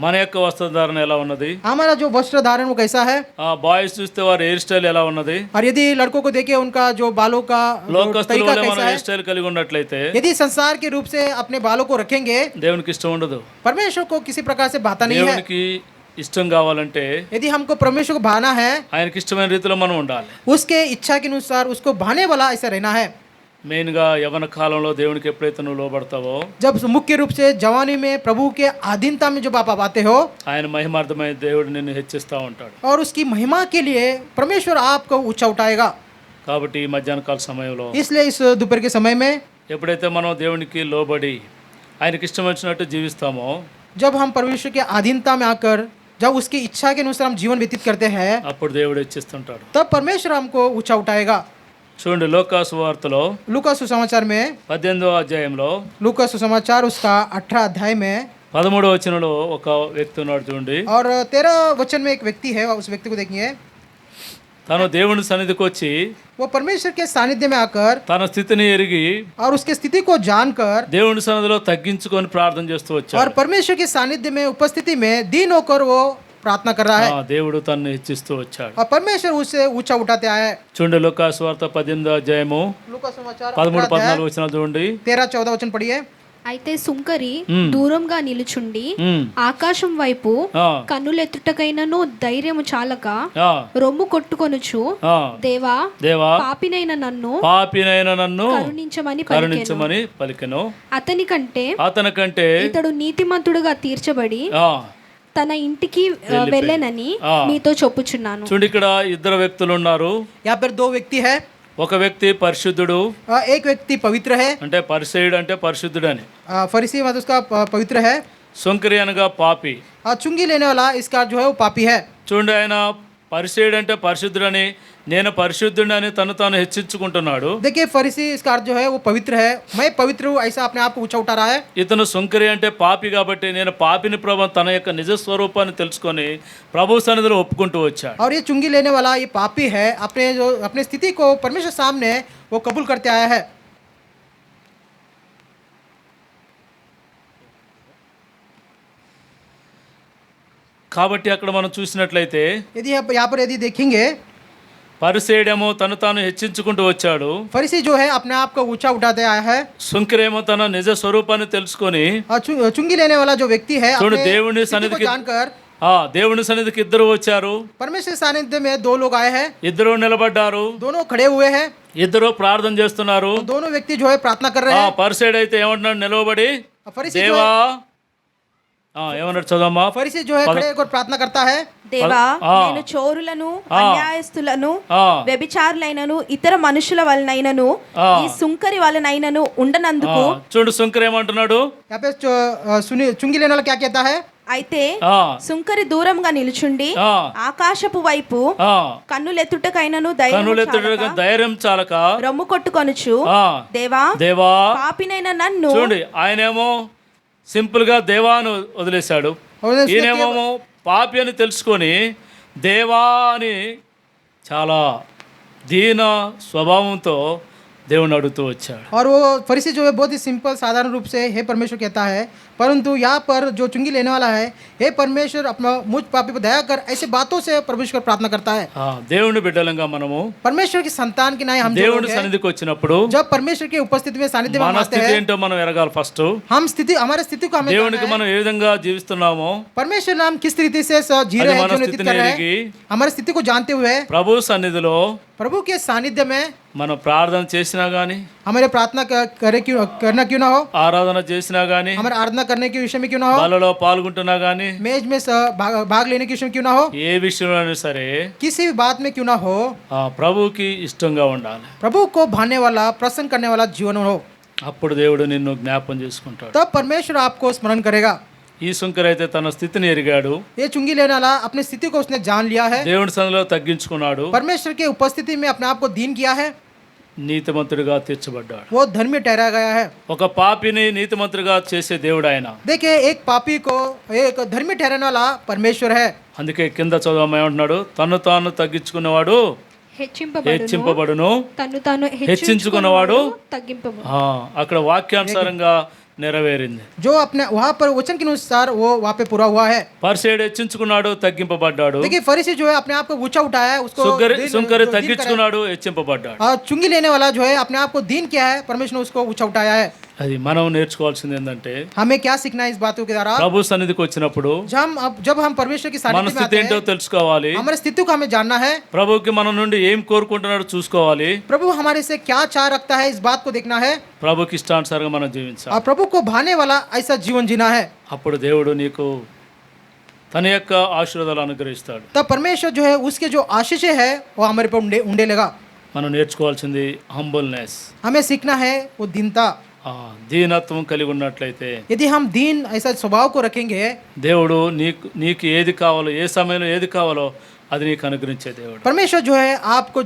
మన యొక్క వస్త్రధారణ ఎలా ఉన్నది? हमारा जो वस्त्र धारण वो कैसा है? బాయ్స్ చూస్తే వారి హెయిర్ స్టైల్ ఎలా ఉన్నది? और यदि लड़कों को देखे उनका जो बालों का లోకస్తుల तरीका వలె మనం कैसा है? హెయిర్ స్టైల్ కలిగి ఉన్నట్లయితే यदि संसार के रूप से अपने बालों को रखेंगे, దేవునికి ఇష్టం ఉండదు. परमेश्वर को किसी प्रकार से भाता नहीं है। దేవునికి ఇష్టం కావాలంటే यदि हमको परमेश्वर को भाना है, ఆయనకి ఇష్టమైన రీతిలో మనం ఉండాలి. उसके इच्छा के अनुसार उसको भाने वाला ऐसा रहना है। మెయిన్గా యవన కాలంలో దేవునికి ఎప్పుడైతే నువ్వు లోబడతావో, जब मुख्य रूप से जवानी में प्रभु के अधीनता में जब आप आते हो, ఆయన మహిమార్థమైన దేవుడు నిన్ను హెచ్చిస్తూ ఉంటాడు. और उसकी महिमा के लिए परमेश्वर आपको ऊंचा उठाएगा। కాబట్టి ఈ మధ్యాహ్న కాల సమయంలో इसलिए इस दोपहर के समय में ఎప్పుడైతే మనం దేవునికి లోబడి ఆయనకి ఇష్టం వచ్చినట్టు జీవిస్తామో, जब हम परमेश्वर के अधीनता में आकर जब उसकी इच्छा के अनुसार हम जीवन व्यतीत करते हैं, అప్పుడు దేవుడు హెచ్చిస్తుంటాడు. तब परमेश्वर हमको ऊंचा उठाएगा। చూడండి, లూకా సువార్తలో लूका सुसमाचार में, 18వ అధ్యాయంలో लूका सुसमाचार उसका 18 अध्याय में 13వ వచనంలో ఒక వ్యక్తి ఉన్నాడు చూడండి. और 13 वचन में एक व्यक्ति है। उस व्यक्ति को देखिए, తను దేవుని సన్నిధికి వచ్చి वो परमेश्वर के सानिध्य में आकर తన స్థితిని ఎరిగి और उसकी स्थिति को जानकर దేవుని సన్నిధిలో తగ్గించుకొని ప్రార్థన చేస్తూ और వచ్చాడు. परमेश्वर की सानिध्य में उपस्थिति में दीन होकर वो प्रार्थना कर रहा है, దేవుడు తనని హెచ్చిస్తూ వచ్చాడు. और परमेश्वर उसे ऊंचा उठाते आया है। చూడండి, లూకా సువార్త 18వ అధ్యాయము लूका समाचार 13-14 వచనాలు చూడండి. 13-14 वचन पढ़िए। అయితే సుంకరి దూరంగా నిలుచుండి ఆకాశం వైపు ఆ, కన్నులెత్తుటకైనను ధైర్యము చాలక ఆ, రొమ్ము కొట్టుకొనుచు ఆ, దేవా దేవా పాపినైన నన్ను పాపినైన నన్ను కరుణించమని పలికెను. కరుణించమని పలికెను. అతని కంటే అతనికంటే ఇతడు నీతిమంతుడుగా తీర్చబడి ఆ, తన ఇంటికి వెళ్ళనని నీతో చెప్పుచున్నాను. చూడండి, ఇక్కడ ఇద్దరు వ్యక్తులు ఉన్నారు. यहाँ पर दो व्यक्ति है। ఒక వ్యక్తి పరిశుద్ధుడు, एक व्यक्ति पवित्र है। అంటే పరిసయుడు అంటే పరిశుద్ధుడు అని. फरीसी मतलब उसका पवित्र है। సుంకరి అనగా పాపి. चुंगी लेने वाला इसका जो है वो पापी है। చూడండి, ఆయన పరిసయ్యుడు అంటే పరిశుద్ధుడని, నేను పరిశుద్ధుడని తను తాను హెచ్చించుకుంటున్నాడు. देखिए फरीसी इसका अर्थ जो है वो पवित्र है, मैं पवित्र हूँ ऐसा अपने आप को ऊंचा उठा रहा है। ఇతను సుంకరి అంటే పాపి కాబట్టి నేను పాపిని ప్రభు తన యొక్క నిజ స్వరూపాన్ని తెలుసుకొని ప్రభు సన్నిధిలో ఒప్పుకుంటూ వచ్చాడు. और ये चुंगी लेने वाला ये पापी है, अपने स्थिति को परमेश्वर सामने वो कबूल करते आया है। కాబట్టి అక్కడ మనం చూసినట్లయితే यदि आप यहाँ पर यदि देखेंगे, పరిసయ్యుడేమో తను తాను హెచ్చించుకుంటూ వచ్చాడు, फरीसी जो है अपने आप को ऊंचा उठाते आया है, సుంకరేమో తన నిజ స్వరూపాన్ని తెలుసుకొని और चुंगी लेने वाला जो व्यक्ति है చూడు अपने దేవుని स्थिति को సన్నిధికి जानकर దేవుని సన్నిధికి ఇద్దరు వచ్చారు, परमेश्वर सानिध्य में दो लोग आए हैं, ఇద్దరు నిలబడ్డారు, दोनों खड़े हुए हैं, ఇద్దరు ప్రార్థన చేస్తున్నారు. दोनों व्यक्ति जो है प्रार्थना कर रहे हैं। పరిసయ్యుడు అయితే ఏమంటున్నాడు నిలవబడి, फरीसी जो దేవా है ఏమన్నాడు చదవమ్మా. फरीसी जो है खड़े होकर प्रार्थना करता है, దేవా ఆ. నేను చోరులను అన్యాయస్తులను ఆ. వ్యభిచారులైనను ఇతర మనుషుల వలనైనను ఆ. ఈ సుంకరి వలనైనను ఉండనందుకు చూడు సుంకర్ ఏమంటున్నాడు, यहाँ पे चुंगी लेने वाला क्या कहता है, అయితే ఆ, సుంకరి దూరంగా నిలుచుండి ఆ, ఆకాశపు వైపు ఆ, కన్నులెత్తుటకైనను ధైర్యము కన్నులెత్తుటకు చాలక ధైర్యం చాలక రొమ్ము కొట్టుకొనుచు ఆ, దేవా దేవా పాపినైన నన్ను చూడండి ఆయనేమో సింపుల్ గా దేవాను వదిలేశాడు, और उसने ఈయనేమో పాపి అని తెలుసుకొని దేవా అని చాలా దీన స్వభావంతో దేవుని అడుగుతూ వచ్చాడు. और वो फरीसी जो है बहुत ही सिंपल साधारण रूप से हे परमेश्वर कहता है, परंतु यहाँ पर जो चुंगी लेने वाला है, हे परमेश्वर अपना मुझ पापी पर दया कर, ऐसे बातों से परमेश्वर प्रार्थना करता है। దేవుని బిడ్డలంగా మనము परमेश्वर की संतान की नाई हम जो దేవుని लोग हैं, సన్నిధికి వచ్చినప్పుడు जब परमेश्वर की उपस्थिति में सानिध्य में మన हम आते స్థితి हैं, ఏంటో మనం ఎరగాలి. ఫస్ట్ हम स्थिति हमारे स्थिति को हमें దేవునికి जानना है। మనం ఏ విధంగా జీవిస్తున్నామో परमेश्वर नाम किस रीति से जी అది रहे हैं, మన जो नीति స్థితిని कर रहे ఎరిగి हैं, हमारे स्थिति को जानते हुए ప్రభు సన్నిధిలో प्रभु के सानिध्य में మనం ప్రార్థన చేసినా గానీ, हमारे प्रार्थना करना क्यों ना हो, ఆరాధన చేసినా గానీ, हमारे आराधना करने के विषय में क्यों ना हो, బలలో పాల్గొంటున్నా గానీ, मेज में भाग लेने के विषय में क्यों ना हो, ఏ విషయంలోనైనా సరే किसी भी बात में क्यों ना हो, ప్రభుకి ఇష్టంగా ఉండాలి. प्रभु को भाने वाला प्रसन्न करने वाला जीवन हो, అప్పుడు దేవుడు నిన్ను జ్ఞాపం చేసుకుంటాడు. तब परमेश्वर आपको स्मरण करेगा। ఈ సుంకర్ అయితే తన స్థితిని ఎరిగాడు, ये चुंगी लेने वाला अपनी स्थिति को उसने जान लिया है, దేవుని సన్నిధిలో తగ్గించుకున్నాడు, परमेश्वर के उपस्थिति में अपने आप को दीन किया है, నీతిమంతుడిగా తీర్చబడ్డాడు. वो धर्मी ठहराया गया है। ఒక పాపిని నీతిమంతుడిగా చేసే దేవుడు ఆయన. देखिए एक पापी को एक धर्मी ठहराने वाला परमेश्वर है। అందుకే కింద చదవమని ఏమంటున్నాడు, తను తాను తగ్గించుకున్నవాడు హెచ్చింపబడును, తను తాను హెచ్చించుకున్నవాడు తగ్గింపబడు. అక్కడ వాక్యానుసారంగా నెరవేరింది. जो अपने वहाँ पर वचन के अनुसार वो वहाँ पे पूरा हुआ है। పరిసయ్యుడు హెచ్చించుకున్నాడు, తగ్గింపబడ్డాడు. देखिए फरीसी जो है अपने आप को ऊंचा उठाया है, उसको సుంకరి दीन కరి कराया। తగ్గించుకున్నాడు, హెచ్చింపబడ్డాడు. और चुंगी लेने वाला जो है अपने आप को दीन किया है, परमेश्वर ने उसको ऊंचा उठाया है। అది మనం నేర్చుకోవాల్సింది ఏంటంటే, हमें क्या सीखना है इस बातों के द्वारा, ప్రభు సన్నిధికి వచ్చినప్పుడు जब हम परमेश्वर की మన सानिध्य में స్థితి आते ఏంటో हैं, తెలుసుకోవాలి. हमारे स्थिति को हमें जानना है, ప్రభుకి మన నుండి ఏం కోరుకుంటున్నాడో చూసుకోవాలి. प्रभु हमारे से क्या चाह रखता है इस बात को देखना है, ప్రభుకి ఇష్టానుసారంగా మనం జీవించాలి. और प्रभु को भाने वाला ऐसा जीवन जीना है। అప్పుడు దేవుడు నీకు తన యొక్క ఆశీర్వాదాలు అనుగ్రహిస్తాడు. तब परमेश्वर जो है उसके जो आशीष है वो हमारे पर उंडे लेगा। మనం నేర్చుకోవాల్సింది హంబుల్నెస్, हमें सीखना है वो दीनता। దీనత్వం కలిగి ఉన్నట్లయితే यदि हम दीन ऐसा स्वभाव को रखेंगे, దేవుడు నీకు ఏది కావాలో, ఏ సమయంలో ఏది కావాలో అది నీకు అనుగ్రహించే దేవుడు. परमेश्वर जो है आपको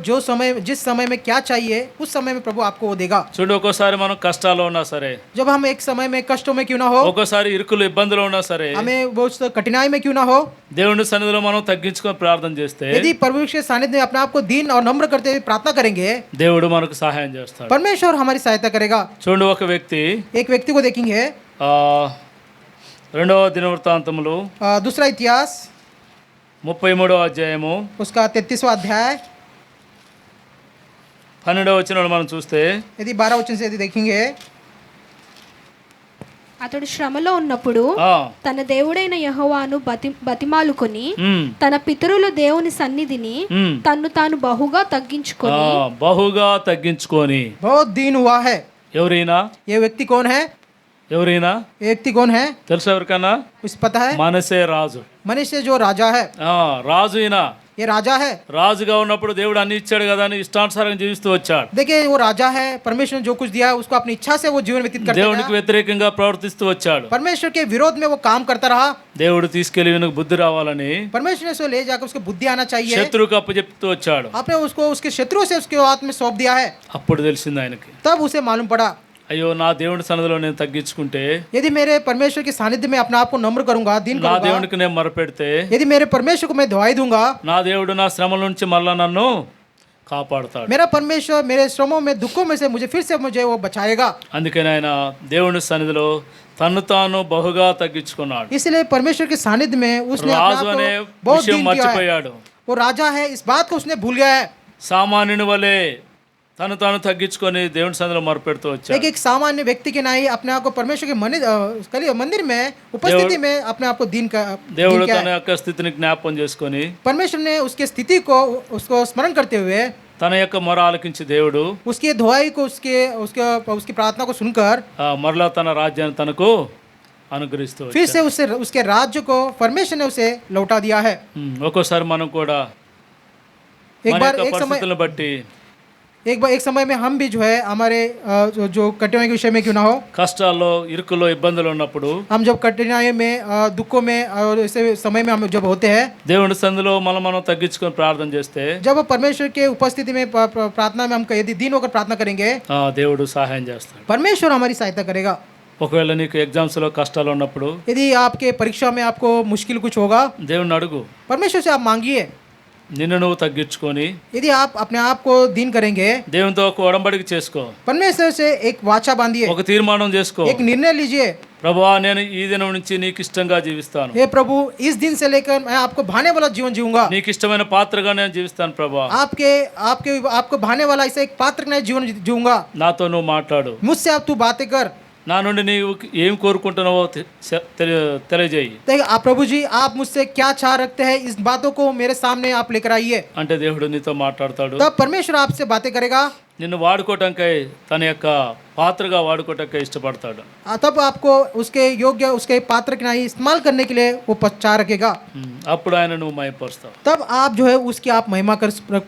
जिस समय में क्या चाहिए उस समय में प्रभु आपको वो देगा। చూడు, ఒక్కోసారి మనం కష్టాల్లో ఉన్నా సరే, जब हम एक समय में कष्टों में क्यों ना हो, ఒక్కోసారి ఇరుకులు ఇబ్బందులు ఉన్నా సరే, हमें वो कठिनाई में क्यों ना हो, దేవుని సన్నిధిలో మనం తగ్గించుకొని ప్రార్థన చేస్తే यदि परमेश्वर के सानिध्य में अपने आप को दीन और नम्र करते हुए प्रार्थना करेंगे, దేవుడు మనకు సహాయం చేస్తాడు. परमेश्वर हमारी सहायता करेगा। చూడండి, ఒక వ్యక్తి एक व्यक्ति को देखेंगे, ఆ, రెండవ దినవృత్తాంతములు दूसरा इतिहास 33వ అధ్యాయము उसका 33वां अध्याय 12వ వచనంలో మనం చూస్తే, यदि 12 वचन से यदि देखेंगे, అతడు శ్రమలో ఉన్నప్పుడు ఆ, తన దేవుడైన యెహోవాను బతిమాలుకొని ఉమ్, తన పితరుల దేవుని సన్నిధిని ఉమ్, తన్ను తాను బహుగా తగ్గించుకొని బహుగా తగ్గించుకొని. बहुत दीन हुआ है। ఎవరైనా ये व्यक्ति कौन है? ఎవరైనా ये व्यक्ति कौन है? తెలుసు ఎవరికన్నా? कुछ पता है? మనసే రాజు. मनुष्य जो राजा है, రాజు ఈయన ये राजा है। రాజుగా ఉన్నప్పుడు దేవుడు అన్ని ఇచ్చాడు కదా అని ఇష్టానుసారంగా జీవిస్తూ వచ్చాడు. देखिए वो राजा है, परमेश्वर ने जो कुछ दिया है उसको अपनी इच्छा से वो जीवन व्यतीत करता దేవునికి रहा। వ్యతిరేకంగా ప్రవర్తిస్తూ వచ్చాడు. परमेश्वर के विरोध में वो काम करता रहा। దేవుడు తీసుకెళ్లి ఈయనకు బుద్ధి రావాలని परमेश्वर ने उसको ले जाकर उसको बुद्धि आना चाहिए, శత్రువుకు అప్పచెప్తూ వచ్చాడు. आपने उसको उसके शत्रुओं से उसके हाथ में सौंप दिया है। అప్పుడు తెలిసింది ఆయనకి, तब उसे मालूम पड़ा, అయ్యో నా దేవుడి సన్నిధిలో నేను తగ్గించుకుంటే, यदि मेरे परमेश्वर के सानिध्य में अपने आप को नम्र करूंगा, दीन నా करूंगा, దేవునికి నేను మొరపెడితే, यदि मेरे परमेश्वर को मैं दुआई दूंगा, నా దేవుడు నా శ్రమల నుంచి మళ్ళా నన్ను కాపాడుతాడు. मेरा परमेश्वर मेरे श्रमों में दुखों में से मुझे फिर से मुझे वो बचाएगा। అందుకని ఆయన దేవుని సన్నిధిలో తన్ను తాను బహుగా తగ్గించుకున్నాడు. इसलिए परमेश्वर के सानिध्य में उसने अपने రాజు आप అనే को बहुत విషయం दीन किया है। మర్చిపోయాడు. वो राजा है, इस बात को उसने भूल गया है। సామాన్యుని వలె తను తాను తగ్గించుకొని దేవుని సన్నిధిలో మొరపెడుతూ వచ్చాడు. एक सामान्य व्यक्ति के नहीं अपने आप को परमेश्वर के मंदिर में उपस्थिति में अपने आप को दीन దేవుడు किया తన है। యొక్క స్థితిని జ్ఞాపకం చేసుకొని परमेश्वर ने उसके स्थिति को उसको स्मरण करते हुए తన యొక్క మొర ఆలకించి దేవుడు उसकी दुआई को उसके उसके उसकी प्रार्थना को सुनकर మరలా తన రాజ్యాన్ని తనకు అనుగ్రహిస్తూ फिर వచ్చాడు. से उससे उसके राज्य को परमेश्वर ने उसे लौटा दिया है। ఒక్కోసారి మనం కూడా एक మన बार యొక్క एक समय పరిస్థితులను బట్టి एक समय में हम भी जो है हमारे जो कठिनाई के विषय में क्यों ना हो, కష్టాల్లో ఇరుకులో ఇబ్బందులు ఉన్నప్పుడు हम जब कठिनाई में दुखों में और ऐसे समय में हम जब होते हैं, దేవుని సన్నిధిలో మనం తగ్గించుకొని ప్రార్థన చేస్తే जब परमेश्वर के उपस्थिति में प्रार्थना में हम यदि दीन होकर प्रार्थना करेंगे, దేవుడు సహాయం చేస్తాడు. परमेश्वर हमारी सहायता करेगा। ఒకవేళ నీకు ఎగ్జామ్స్లో కష్టాలు ఉన్నప్పుడు यदि आपके परीक्षा में आपको मुश्किल कुछ होगा, దేవుని అడుగు, परमेश्वर से आप मांगिए। నిన్ను నువ్వు తగ్గించుకొని यदि आप अपने आप को दीन करेंगे, దేవునితో ఒక ఒడంబడిక చేసుకో, परमेश्वर से एक वाचा बांधिए, ఒక తీర్మానం చేసుకో. एक निर्णय लीजिए। ప్రభువా నేను ఈ దినం నుంచి నీకు ఇష్టంగా జీవిస్తాను, हे प्रभु, इस दिन से लेकर मैं आपको भाने वाला जीवन जीऊंगा। నీకు ఇష్టమైన పాత్రగా నేను జీవిస్తాను ప్రభువా, आपके आपके आपको भाने वाला ऐसा एक पात्र का जीवन जीऊंगा। నాతో నువ్వు మాట్లాడు, मुझसे आप तू बातें कर। నా నుండి నీవు ఏం కోరుకుంటున్నావో తెలియజేయి देखिए आप प्रभु जी, आप मुझसे क्या चाह रखते हैं, इस बातों को मेरे सामने आप लेकर आइए। అంటే దేవుడు నీతో మాట్లాడతాడు. तब परमेश्वर आपसे बातें करेगा। నిన్ను వాడుకోవటానికై తన యొక్క పాత్రగా వాడుకోవటానికై ఇష్టపడతాడు. तब आपको उसके योग्य उसके पात्र के नहीं इस्तेमाल करने के लिए वो चाह रखेगा। అప్పుడు ఆయన నువ్వు మహిమపరుస్తావు. तब आप जो है उसकी आप महिमा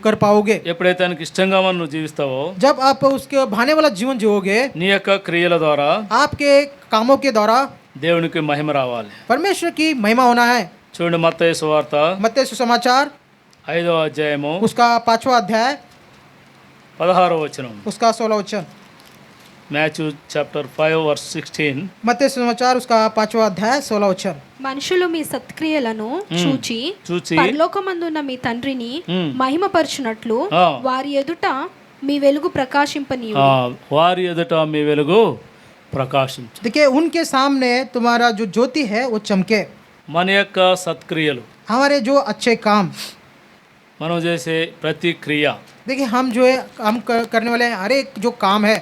कर पाओगे। ఎప్పుడైతే ఆయనకి ఇష్టంగా మనం నువ్వు జీవిస్తావో, जब आप उसके भाने वाला जीवन जियोगे, నీ యొక్క క్రియల ద్వారా आपके कामों के द्वारा దేవునికి మహిమ రావాలి. परमेश्वर की महिमा होना है। చూడండి మత్తయి సువార్త मत्ती सुसमाचार 5వ అధ్యాయము उसका 5वां अध्याय 16వ వచనం. उसका 16 वचन। Matthew chapter 5:16. मत्ती सुसमाचार उसका 5वां अध्याय 16 वचन। మనుషులు మీ సత్క్రియలను చూచి చూచి పరలోకమందున్న మీ తండ్రిని మహిమపరచునట్లు ఆ. వారి ఎదుట మీ వెలుగు ప్రకాశింపనీయు. వారి ఎదుట మీ వెలుగు ప్రకాశించు. देखिए उनके सामने तुम्हारा जो ज्योति है वो चमके। మన యొక్క సత్క్రియలు, हमारे जो अच्छे काम, మనం చేసే ప్రతి క్రియ, देखिए हम जो है हम करने वाले हर एक जो काम है,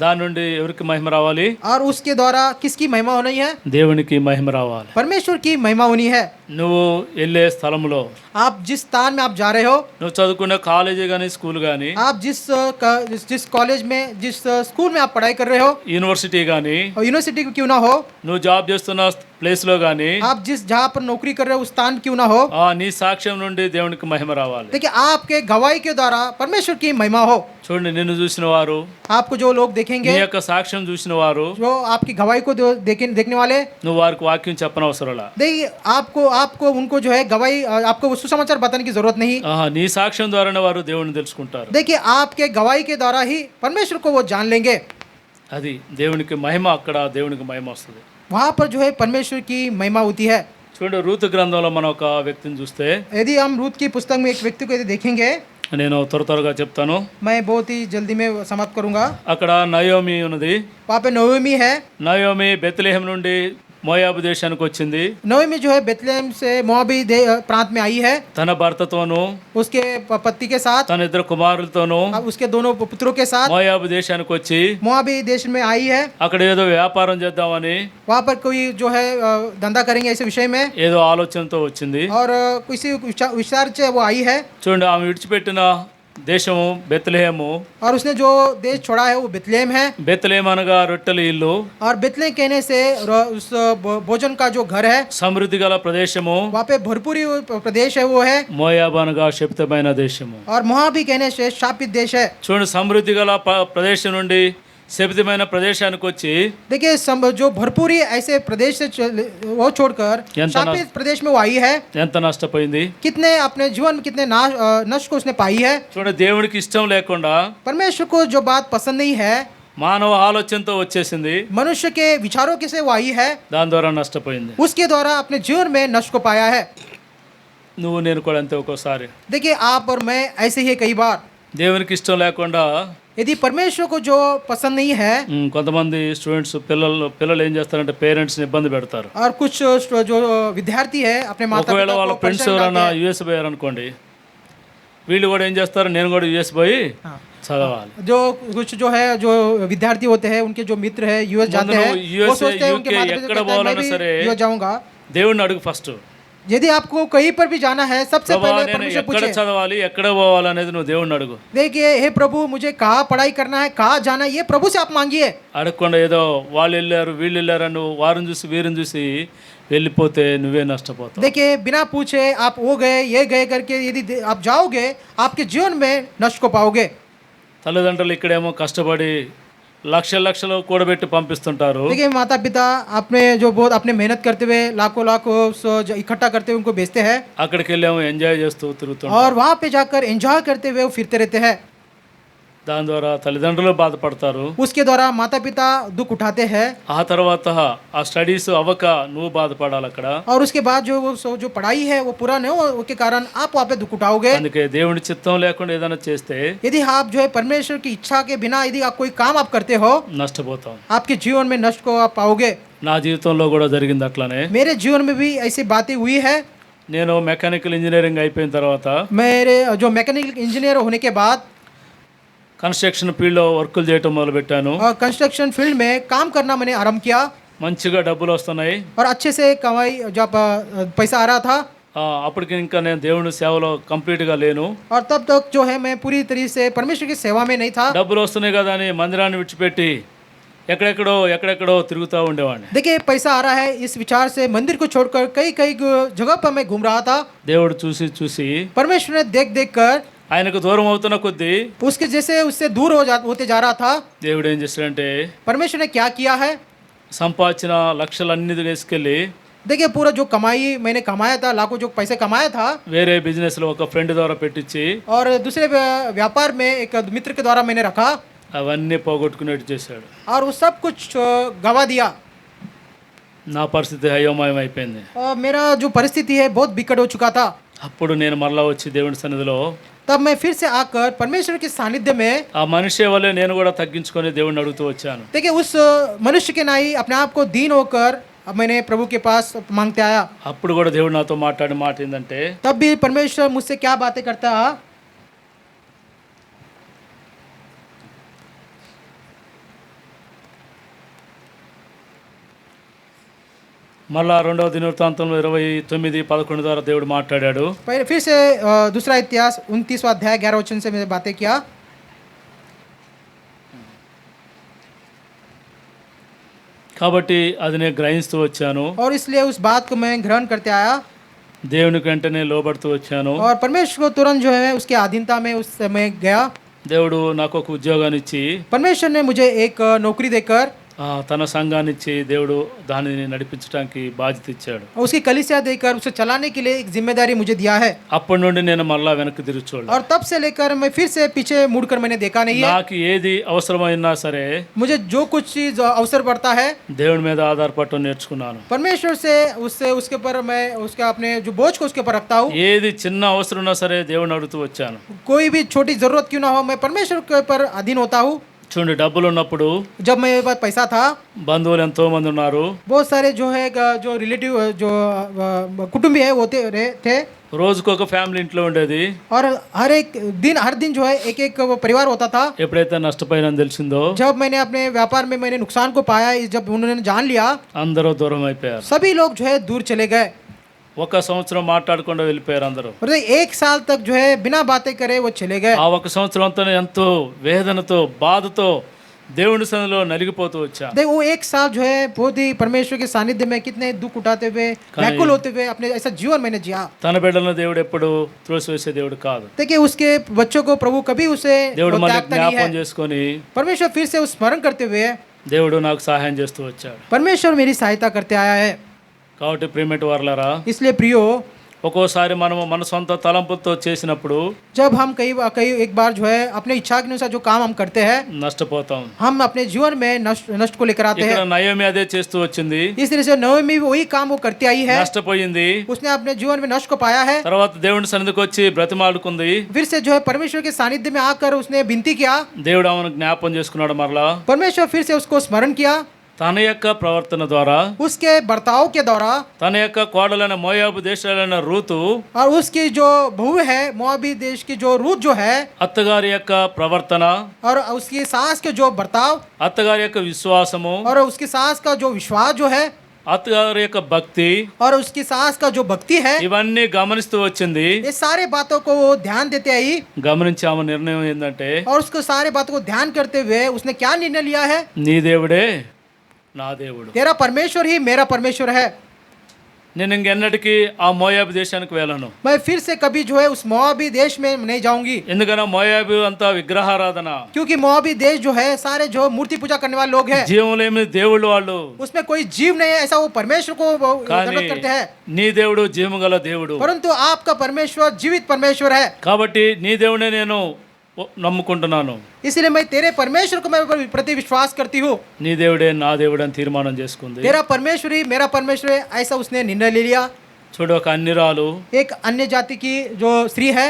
దాని నుండి ఎవరికి మహిమ రావాలి? और उसके द्वारा किसकी महिमा होनी है? దేవునికి మహిమ రావాలి. परमेश्वर की महिमा होनी है। నువ్వు వెళ్ళే స్థలంలో, आप जिस स्थान में आप जा रहे हो, నువ్వు చదువుకునే కాలేజీ కానీ స్కూల్ కానీ, आप जिस कॉलेज में जिस स्कूल में आप पढ़ाई कर रहे हो, యూనివర్సిటీ కానీ, और यूनिवर्सिटी क्यों ना हो, నువ్వు జాబ్ చేస్తున్న ప్లేస్లో కానీ, आप जिस जहाँ पर नौकरी कर रहे हो उस स्थान क्यों ना हो, నీ సాక్ష్యం నుండి దేవునికి మహిమ రావాలి. देखिए आपके गवाही के द्वारा परमेश्वर की महिमा हो। చూడండి, నిన్ను చూసిన వారు, आपको जो लोग నీ देखेंगे, యొక్క సాక్ష్యం చూసిన వారు, जो आपकी गवाही को देखने वाले, నువ్వు వారికి వాక్యం చెప్పనవసరంలా. देखिए आपको उनको जो है गवाही आपको सुसमाचार बताने की जरूरत नहीं। నీ సాక్ష్యం ద్వారానే వారు దేవుని తెలుసుకుంటారు. देखिए आपके गवाही के द्वारा ही परमेश्वर को वो जान लेंगे। అది దేవునికి మహిమ, అక్కడ దేవునికి మహిమ వస్తుంది. वहाँ पर जो है परमेश्वर की महिमा होती है। చూడండి, రూతు గ్రంథంలో మనం ఒక వ్యక్తిని చూస్తే, यदि हम रूत की पुस्तक में एक व्यक्ति को यदि देखेंगे, నేను త్వరగా చెప్తాను. मैं बहुत ही जल्दी में समाप्त करूंगा। అక్కడ నయోమి ఉన్నది. वहाँ पे नोएमी है। నయోమి బెత్లెహేం నుండి మోయాబు దేశానికి వచ్చింది. नोएमी जो है बेथलेहम से मोआबी प्रांत में आई है। తన భర్తతోనూ उसके पति के साथ, తన ఇద్దరు కుమారులతోనూ उसके दोनों पुत्रों के साथ మోయాబు దేశానికి వచ్చి मोआबी देश में आई है। అక్కడ ఏదో వ్యాపారం చేద్దామని, वहाँ पर कोई जो है धंधा करेंगे ऐसे विषय में, ఏదో ఆలోచనతో వచ్చింది. और किसी विचार से वो आई है। చూడండి, ఆమె విడిచిపెట్టిన దేశము బెత్లెహేము. और उसने जो देश छोड़ा है वो बेतलेहम है। బెత్లెహేం అనగా రొట్టెల ఇల్లు, और बेतलेहम कहने से उस भोजन का जो घर है, సమృద్ధి గల ప్రదేశము. वहाँ पे भरपूरी प्रदेश है वो है। మోయాబు అనగా శపితమైన దేశము. और मोआबी कहने से शापित देश है। చూడండి, సమృద్ధి గల ప్రదేశం నుండి శపితమైన ప్రదేశానికి వచ్చి देखिए जो भरपूरी ऐसे प्रदेश से वो छोड़कर शापित प्रदेश में वो आई है। ఎంత నష్టపోయింది. कितने अपने जीवन में कितने नष्ट को उसने पाई है। చూడండి, దేవునికి ఇష్టం లేకుండా परमेश्वर को जो बात पसंद नहीं है, మానవ ఆలోచనతో వచ్చేసింది, मनुष्य के विचारों के से वो आई है, దాని ద్వారా నష్టపోయింది. उसके द्वारा अपने जीवन में नष्ट को पाया है। నువ్వు నేను కూడా అంతే. ఒక్కోసారి देखिए आप और मैं ऐसे ही कई बार, దేవునికి ఇష్టం లేకుండా यदि परमेश्वर को जो पसंद नहीं है, కొంతమంది స్టూడెంట్స్ పిల్లలు ఏం చేస్తారంటే పేరెంట్స్ని ఇబ్బంది పెడతారు. और कुछ जो विद्यार्थी है अपने माता ఒకవేళ पिता వాళ్ళ को ఫ్రెండ్స్ परेशान ఎవరైనా करते हैं। యుఎస్ పోయారు అనుకోండి, వీళ్ళు కూడా ఏం చేస్తారు, నేను కూడా యుఎస్ పోయి చదవాలి. जो कुछ जो है जो विद्यार्थी होते हैं उनके जो मित्र है यूएस जाते हैं, वो सोचते हैं उनके माता पिता ఎక్కడ कहते हैं, मैं పోవాలన్నా भी సరే यूएस जाऊंगा। దేవుడిని అడుగు ఫస్ట్. यदि आपको कहीं पर भी जाना है, सबसे ప్రభా पहले నేను परमेश्वर ఎక్కడ पूछे, చదవాలి, ఎక్కడ పోవాలనేది నువ్వు దేవుడిని అడుగు. देखिए हे प्रभु मुझे कहाँ पढ़ाई करना है, कहाँ जाना है, ये प्रभु से आप मांगिए। అడగకుండా ఏదో వాళ్ళు వెళ్ళారు వీళ్ళు వెళ్ళారు అని నువ్వు వారిని చూసి వీరిని చూసి వెళ్ళిపోతే నువ్వే నష్టపోతావు. देखिए बिना पूछे आप वो गए ये गए करके यदि आप जाओगे, आपके जीवन में नष्ट को पाओगे। తల్లిదండ్రులు ఇక్కడేమో కష్టపడి లక్షలు కూడబెట్టి పంపిస్తుంటారు. देखिए माता पिता अपने जो बहुत अपने मेहनत करते हुए लाखों इकट्ठा करते हुए उनको भेजते हैं, అక్కడికి వెళ్ళేమో ఎంజాయ్ చేస్తూ తిరుగుతుంటారు. और वहाँ पे जाकर एंजॉय करते हुए वो फिरते रहते हैं। దాని ద్వారా తల్లిదండ్రులు బాధపడతారు. उसके द्वारा माता पिता दुख उठाते हैं, ఆ తర్వాత ఆ స్టడీస్ అవ్వక నువ్వు బాధపడాలి అక్కడ. और उसके बाद जो पढ़ाई है वो पूरा नहीं हो के कारण आप वहाँ पे दुख उठाओगे। అందుకే దేవుడి చిత్తం లేకుండా ఏదైనా చేస్తే यदि आप जो है परमेश्वर की इच्छा के बिना यदि आप कोई काम आप करते हो, నష్టపోతాం. आपके जीवन में नष्ट को आप पाओगे। నా జీవితంలో కూడా జరిగింది అట్లానే. मेरे जीवन में भी ऐसी बातें हुई है। నేను మెకానికల్ ఇంజనీరింగ్ అయిపోయిన తర్వాత मेरे जो मैकेनिकल इंजीनियर होने के बाद కన్స్ట్రక్షన్ ఫీల్డ్లో వర్కులు చేయటం మొదలుపెట్టాను. और कंस्ट्रक्शन फील्ड में काम करना मैंने आरंभ किया, మంచిగా డబ్బులు వస్తున్నాయి. और अच्छे से कमाई जब पैसा आ रहा था, అప్పటికి ఇంకా నేను దేవుని సేవలో కంప్లీట్గా లేను. और तब तक जो है मैं पूरी तरीके से परमेश्वर की सेवा में नहीं था। డబ్బులు వస్తున్నాయి కదా అని మందిరాన్ని విడిచిపెట్టి ఎక్కడెక్కడో తిరుగుతూ ఉండేవాడిని. देखिए पैसा आ रहा है इस विचार से मंदिर को छोड़कर कई जगह पर मैं घूम रहा था। దేవుడు చూసి परमेश्वर ने देख कर ఆయనకు దూరం అవుతున్న కొద్దీ उसके जैसे उससे दूर होते जा रहा था। దేవుడు ఏం చేశాడంటే परमेश्वर ने क्या किया है, సంపాదించిన లక్షలన్నీ తీసుకెళ్ళి देखिए पूरा जो कमाई मैंने कमाया था, लाखों जो पैसे कमाया था, వేరే బిజినెస్లో ఒక ఫ్రెండ్ ద్వారా పెట్టించి और दूसरे व्यापार में एक मित्र के द्वारा मैंने रखा, అవన్నీ పోగొట్టుకునేట్టు చేశాడు. और वो सब कुछ गवा दिया। నా పరిస్థితి అయోమయం అయిపోయింది. और मेरा जो परिस्थिति है बहुत बिकट हो चुका था। అప్పుడు నేను మరలా వచ్చి దేవుని సన్నిధిలో तब मैं फिर से आकर परमेश्वर के सानिध्य में, ఆ మనిషి వల్లే నేను కూడా తగ్గించుకొని దేవుడిని అడుగుతూ వచ్చాను. देखिए उस मनुष्य के नाई अपने आप को दीन होकर अब मैंने प्रभु के पास मांगते आया। అప్పుడు కూడా దేవుడు నాతో మాట్లాడిన మాట ఏంటంటే, तब भी परमेश्वर मुझसे क्या बातें करता, మళ్ళా 2వ దినవృత్తాంతంలో 29:11 ద్వారా దేవుడు మాట్లాడాడు. फिर से दूसरा इतिहास 29वां अध्याय 11 वचन से मैंने बातें किया। కాబట్టి అది నేను గ్రహిస్తూ వచ్చాను. और इसलिए उस बात को मैं ग्रहण करते आया, దేవునికి వెంటనే లోబడుతూ వచ్చాను. और परमेश्वर को तुरंत जो है उसके अधीनता में उस समय गया। దేవుడు నాకు ఒక ఉద్యోగాన్ని ఇచ్చి परमेश्वर ने मुझे एक नौकरी देकर తన సంఘాన్ని ఇచ్చి దేవుడు దానిని నడిపించడానికి బాధ్యత ఇచ్చాడు. उसकी कलीसिया देकर उसे चलाने के लिए एक जिम्मेदारी मुझे दिया है। అప్పటి నుండి నేను మళ్ళా వెనక్కి తిరిగి చూడలేదు. और तब से लेकर मैं फिर से पीछे मुड़कर मैंने देखा नहीं है। నాకు ఏది అవసరమైనా సరే मुझे जो कुछ चीज अवसर पड़ता है దేవుడి మీద ఆధారపడటం నేర్చుకున్నాను. परमेश्वर से उसके ऊपर मैं उसका अपने जो बोझ को उसके ऊपर रखता हूँ। ఏది చిన్న అవసరం ఉన్నా సరే దేవుడిని అడుగుతూ వచ్చాను. कोई भी छोटी जरूरत क्यों ना हो, मैं परमेश्वर के ऊपर अधीन होता हूँ। చూడండి, డబ్బులు ఉన్నప్పుడు जब मेरे पास पैसा था, బంధువులు ఎంతో మంది ఉన్నారు. बहुत सारे जो है जो रिलेटिव जो कुटुंबी है वो थे, రోజుకొక ఫ్యామిలీ ఇంట్లో ఉండేది. और हर दिन जो है एक वो परिवार होता था। ఎప్పుడైతే నష్టపోయినని తెలిసిందో जब मैंने अपने व्यापार में मैंने नुकसान को पाया, जब उन्होंने जान लिया, అందరూ దూరం అయిపోయారు. सभी लोग जो है दूर चले गए। ఒక సంవత్సరం మాట్లాడకుండా వెళ్ళిపోయారు అందరూ. मतलब 1 साल तक जो है बिना बातें करे वो चले गए. ఆ ఒక సంవత్సరం అంతా ఎంతో వేదనతో బాధతో దేవుని సన్నిధిలో నలిగిపోతూ వచ్చా. देखो वो 1 साल जो है बहुत ही परमेश्वर के सानिध्य में कितने दुख उठाते हुए व्याकुल होते हुए अपने ऐसा जीवन मैंने जिया. తన బిడ్డలను దేవుడు ఎప్పుడు త్రోసివేసే దేవుడు కాదు. देखिए उसके बच्चों को प्रभु कभी उसे దేవుడు वो మళ్ళీ त्यागता नहीं జ్ఞాపకం है. చేసుకొని परमेश्वर फिर से उस स्मरण करते हुए దేవుడు నాకు సహాయం చేస్తూ వచ్చాడు. परमेश्वर मेरी सहायता करते आया है. కాబట్టి ప్రియమైన వారలారా, इसलिए प्रियो ఒక్కోసారి మనము మన సొంత తలంపులతో చేసినప్పుడు जब हम कई एक बार जो है अपने इच्छा के अनुसार जो काम हम करते हैं నష్టపోతాం. हम अपने जीवन में नष्ट को लेकर आते ఇక్కడ हैं. నయోమి అదే చేస్తూ వచ్చింది, इस तरह से नवमी भी वही काम वो करती आई है. నష్టపోయింది. उसने अपने जीवन में नष्ट को पाया है. తర్వాత దేవుని సన్నిధికి వచ్చి బ్రతిమాలుకుంది. फिर से जो है परमेश्वर के सानिध्य में आकर उसने विनती किया. దేవుడు ఆమెను జ్ఞాపకం చేసుకున్నాడు. మరలా परमेश्वर फिर से उसको स्मरण किया. తన యొక్క ప్రవర్తన ద్వారా, उसके बर्ताव के द्वारा తన యొక్క కోడలైన మోయాబు దేశాలైన రూతు और उसकी जो बहू है मोआबी देश की जो रूत जो है అత్తగారి యొక్క ప్రవర్తన, और उसकी सास के जो बर्ताव అత్తగారి యొక్క విశ్వాసము, और उसकी सास का जो विश्वास जो है అత్తగారి యొక్క భక్తి, और उसकी सास का जो भक्ति है, ఇవన్నీ గమనిస్తూ వచ్చింది. ये सारे बातों को वो ध्यान देते आई. గమనించి ఆమె నిర్ణయం ఏంటంటే, और उसको सारे बातों को ध्यान करते हुए उसने क्या निर्णय लिया है? నీ దేవుడే నా దేవుడు, तेरा परमेश्वर ही मेरा परमेश्वर है. నేను ఇంకెన్నటికీ ఆ మోయాబు దేశానికి వెళ్ళను. मैं फिर से कभी जो है उस मोआबी देश में नहीं जाऊंगी. ఎందుకన్నా మోయాబు అంతా విగ్రహారాధన, क्योंकि मोआबी देश जो है सारे जो मूर्ति पूजा करने वाले लोग हैं. జీవం లేని దేవుళ్ళు వాళ్ళు. उसमें कोई जीव नहीं है, ऐसा वो परमेश्वर को वो కానీ गलत करते हैं. నీ దేవుడు జీవము గల దేవుడు. परंतु आपका परमेश्वर जीवित परमेश्वर है. కాబట్టి నీ దేవుడే నేను నమ్ముకుంటున్నాను. इसलिए मैं तेरे परमेश्वर को मैं प्रति विश्वास करती हूँ. నీ దేవుడే నా దేవుడు అని తీర్మానం చేసుకుంది. तेरा परमेश्वर ही मेरा परमेश्वर है, ऐसा उसने निर्णय ले लिया. చూడు, ఒక అన్యరాలు एक अन्य जाति की जो स्त्री है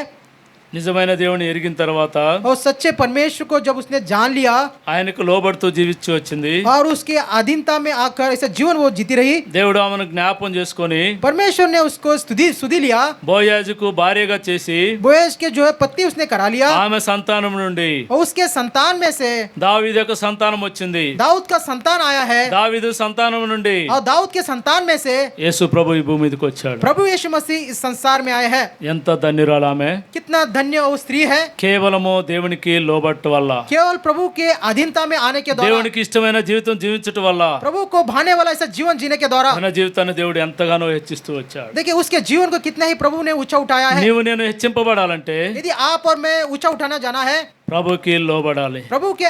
నిజమైన దేవుని ఎరిగిన తర్వాత और सच्चे परमेश्वर को जब उसने जान लिया ఆయనకు లోబడుతూ జీవించి వచ్చింది. और उसके अधीनता में आकर ऐसा जीवन वो जीती रही. దేవుడు ఆమెను జ్ఞాపం చేసుకొని परमेश्वर ने उसको सुधी लिया. బోయాజుకు భార్యగా చేసి बोएज के जो है पत्नी उसने करा लिया. ఆమె సంతానం నుండి और उसके संतान में से దావీదు యొక్క సంతానం వచ్చింది. दाऊद का संतान आया है. దావీదు సంతానం నుండి और दाऊद के संतान में से యేసు ప్రభు ఈ భూమి మీదకి వచ్చాడు. प्रभु यीशु मसीह इस संसार में आए हैं. ఎంత ధన్యురాలు ఆమె. कितना धन्य वो स्त्री है. కేవలము దేవునికి లోబట్ట వల్ల, केवल प्रभु के अधीनता में आने के द्वारा, దేవునికి ఇష్టమైన జీవితం జీవించటం వల్ల प्रभु को भाने वाला ऐसा जीवन जीने के द्वारा, మన జీవితాన్ని దేవుడు ఎంతగానో హెచ్చిస్తూ వచ్చాడు. देखिए उसके जीवन को कितना ही प्रभु ने ऊंचा उठाया है. నీవు నేను హెచ్చింపబడాలంటే यदि आप और मैं ऊंचा उठाना जाना है, ప్రభుకి లోబడాలి. प्रभु के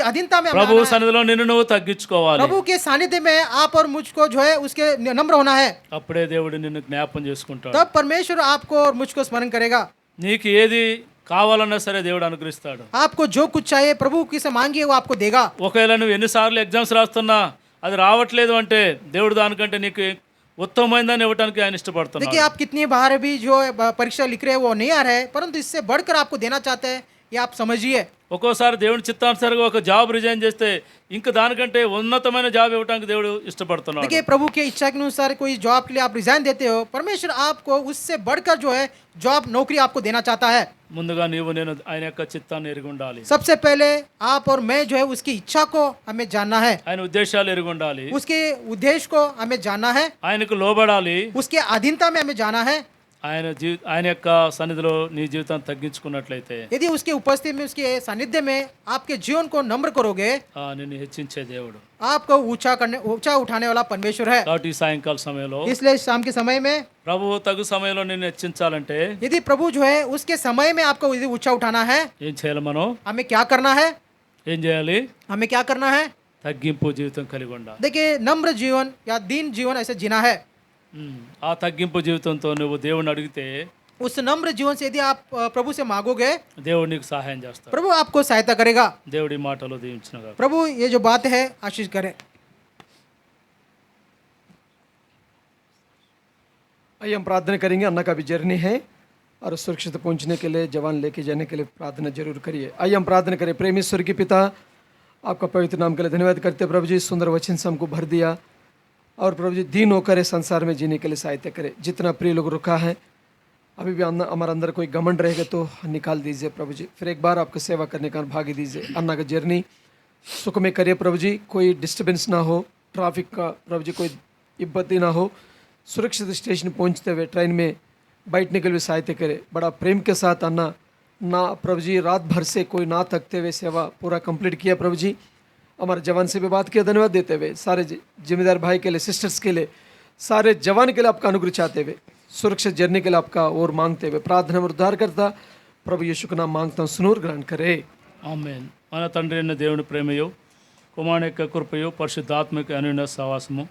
अधीनता में ప్రభు हमें आना है. సన్నిధిలో నిన్ను నువ్వు తగ్గించుకోవాలి. प्रभु के सानिध्य में आप और मुझको जो है उसके नम्र होना है. అప్పుడే దేవుడు నిన్ను జ్ఞాపం చేసుకుంటాడు. तब परमेश्वर आपको और मुझको स्मरण करेगा. నీకు ఏది కావాలన్నా సరే దేవుడు అనుగ్రహిస్తాడు. आपको जो कुछ चाहिए प्रभु किसे मांगिए वो आपको देगा. ఒకవేళ నువ్వు ఎన్నిసార్లు ఎగ్జామ్స్ రాస్తున్నా అది రావట్లేదు అంటే దేవుడు దానికంటే నీకు ఉత్తమమైనదాన్ని ఇవ్వడానికి ఆయన ఇష్టపడుతున్నాడు. देखिए आप कितनी बार भी जो परीक्षा लिख रहे हैं वो नहीं आ रहा है, परंतु इससे बढ़कर आपको देना चाहते हैं, ये आप समझिए. ఒక్కోసారి దేవుని చిత్తానుసారంగా ఒక జాబ్ రిజైన్ చేస్తే ఇంకా దానికంటే ఉన్నతమైన జాబ్ ఇవ్వడానికి దేవుడు ఇష్టపడుతున్నాడు. देखिए प्रभु के इच्छा के अनुसार कोई जॉब के लिए आप रिजाइन देते हो, परमेश्वर आपको उससे बढ़कर जो है जॉब नौकरी आपको देना चाहता है. ముందుగా నీవు నేను ఆయన యొక్క చిత్తాన్ని ఎరిగి ఉండాలి. सबसे पहले आप और मैं जो है उसकी इच्छा को हमें जानना है, ఆయన ఉద్దేశాలు ఎరిగి ఉండాలి. उसके उद्देश्य को हमें जानना है, ఆయనకు లోబడాలి. उसके अधीनता में हमें जाना है. ఆయన యొక్క సన్నిధిలో నీ జీవితాన్ని తగ్గించుకున్నట్లయితే यदि उसकी उपस्थिति में उसके सानिध्य में आपके जीवन को नम्र करोगे, నిన్ను హెచ్చించే దేవుడు. आपको ऊंचा उठाने वाला परमेश्वर है. కాబట్టి ఈ సాయంకాల సమయంలో इसलिए शाम के समय में ప్రభువు తగు సమయంలో నిన్ను హెచ్చించాలంటే यदि प्रभु जो है उसके समय में आपको यदि ऊंचा उठाना है, ఏం చేయాలి? మనం हमें क्या करना है? ఏం చేయాలి? हमें क्या करना है? తగ్గింపు జీవితం కలిగి ఉండాలి. देखिए नम्र जीवन या दीन जीवन ऐसे जीना है. ఆ తగ్గింపు జీవితంతో నువ్వు దేవుని అడిగితే उस नम्र जीवन से यदि आप प्रभु से मांगोगे, దేవుడు నీకు సహాయం చేస్తాడు. प्रभु आपको सहायता करेगा. దేవుడి మాటలో దీవించినగా. प्रभु ये जो बात है आशीष करे. आइए हम प्रार्थना करेंगे. अन्ना का भी जर्नी है और सुरक्षित पहुंचने के लिए, जवान लेके जाने के लिए प्रार्थना जरूर करिए. आइए हम प्रार्थना करें. प्रेमी स्वर्गीय पिता, आपका पवित्र नाम के लिए धन्यवाद करते हैं. प्रभु जी सुंदर वचन से हमको भर दिया और प्रभु जी दीन होकर इस संसार में जीने के लिए सहायता करें. जितना प्रिय लोग रुका है, अभी भी हमारे अंदर कोई घमंड रहेगा तो निकाल दीजिए प्रभु जी. फिर एक बार आपकी सेवा करने का भाग्य दीजिए. अन्ना का जर्नी सुख में करिए प्रभु जी. कोई डिस्टर्बेंस ना हो, ट्रैफिक का प्रभु जी कोई इब्बती ना हो. सुरक्षित स्टेशन पहुंचते हुए ट्रेन में बैठने के लिए सहायता करे। बड़ा प्रेम के साथ अन्ना ना प्रभु जी रात भर से कोई ना थकते हुए सेवा पूरा कंप्लीट किया। प्रभु जी हमारे जवान से भी बात किया, धन्यवाद देते हुए सारे जिम्मेदार भाई के लिए, सिस्टर्स के लिए, सारे जवान के लिए आपका अनुग्रह चाहते हुए, सुरक्षित जर्नी के लिए आपका और मांगते हुए प्रार्थना में उद्धार करता प्रभु यीशु का नाम मांगता हूँ, सुनूर ग्रहण करे। ఆమేన్. మన తండ్రి అయిన దేవుని ప్రేమయో, కుమారుని యొక్క కృపయో, పరిశుద్ధాత్మక అన్యోన్య సహవాసము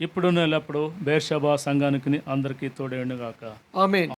ఇప్పుడు ఎల్లప్పుడూ బేర్షెబా సంఘానికి అందరికీ తోడేయును గాక. ఆమేన్.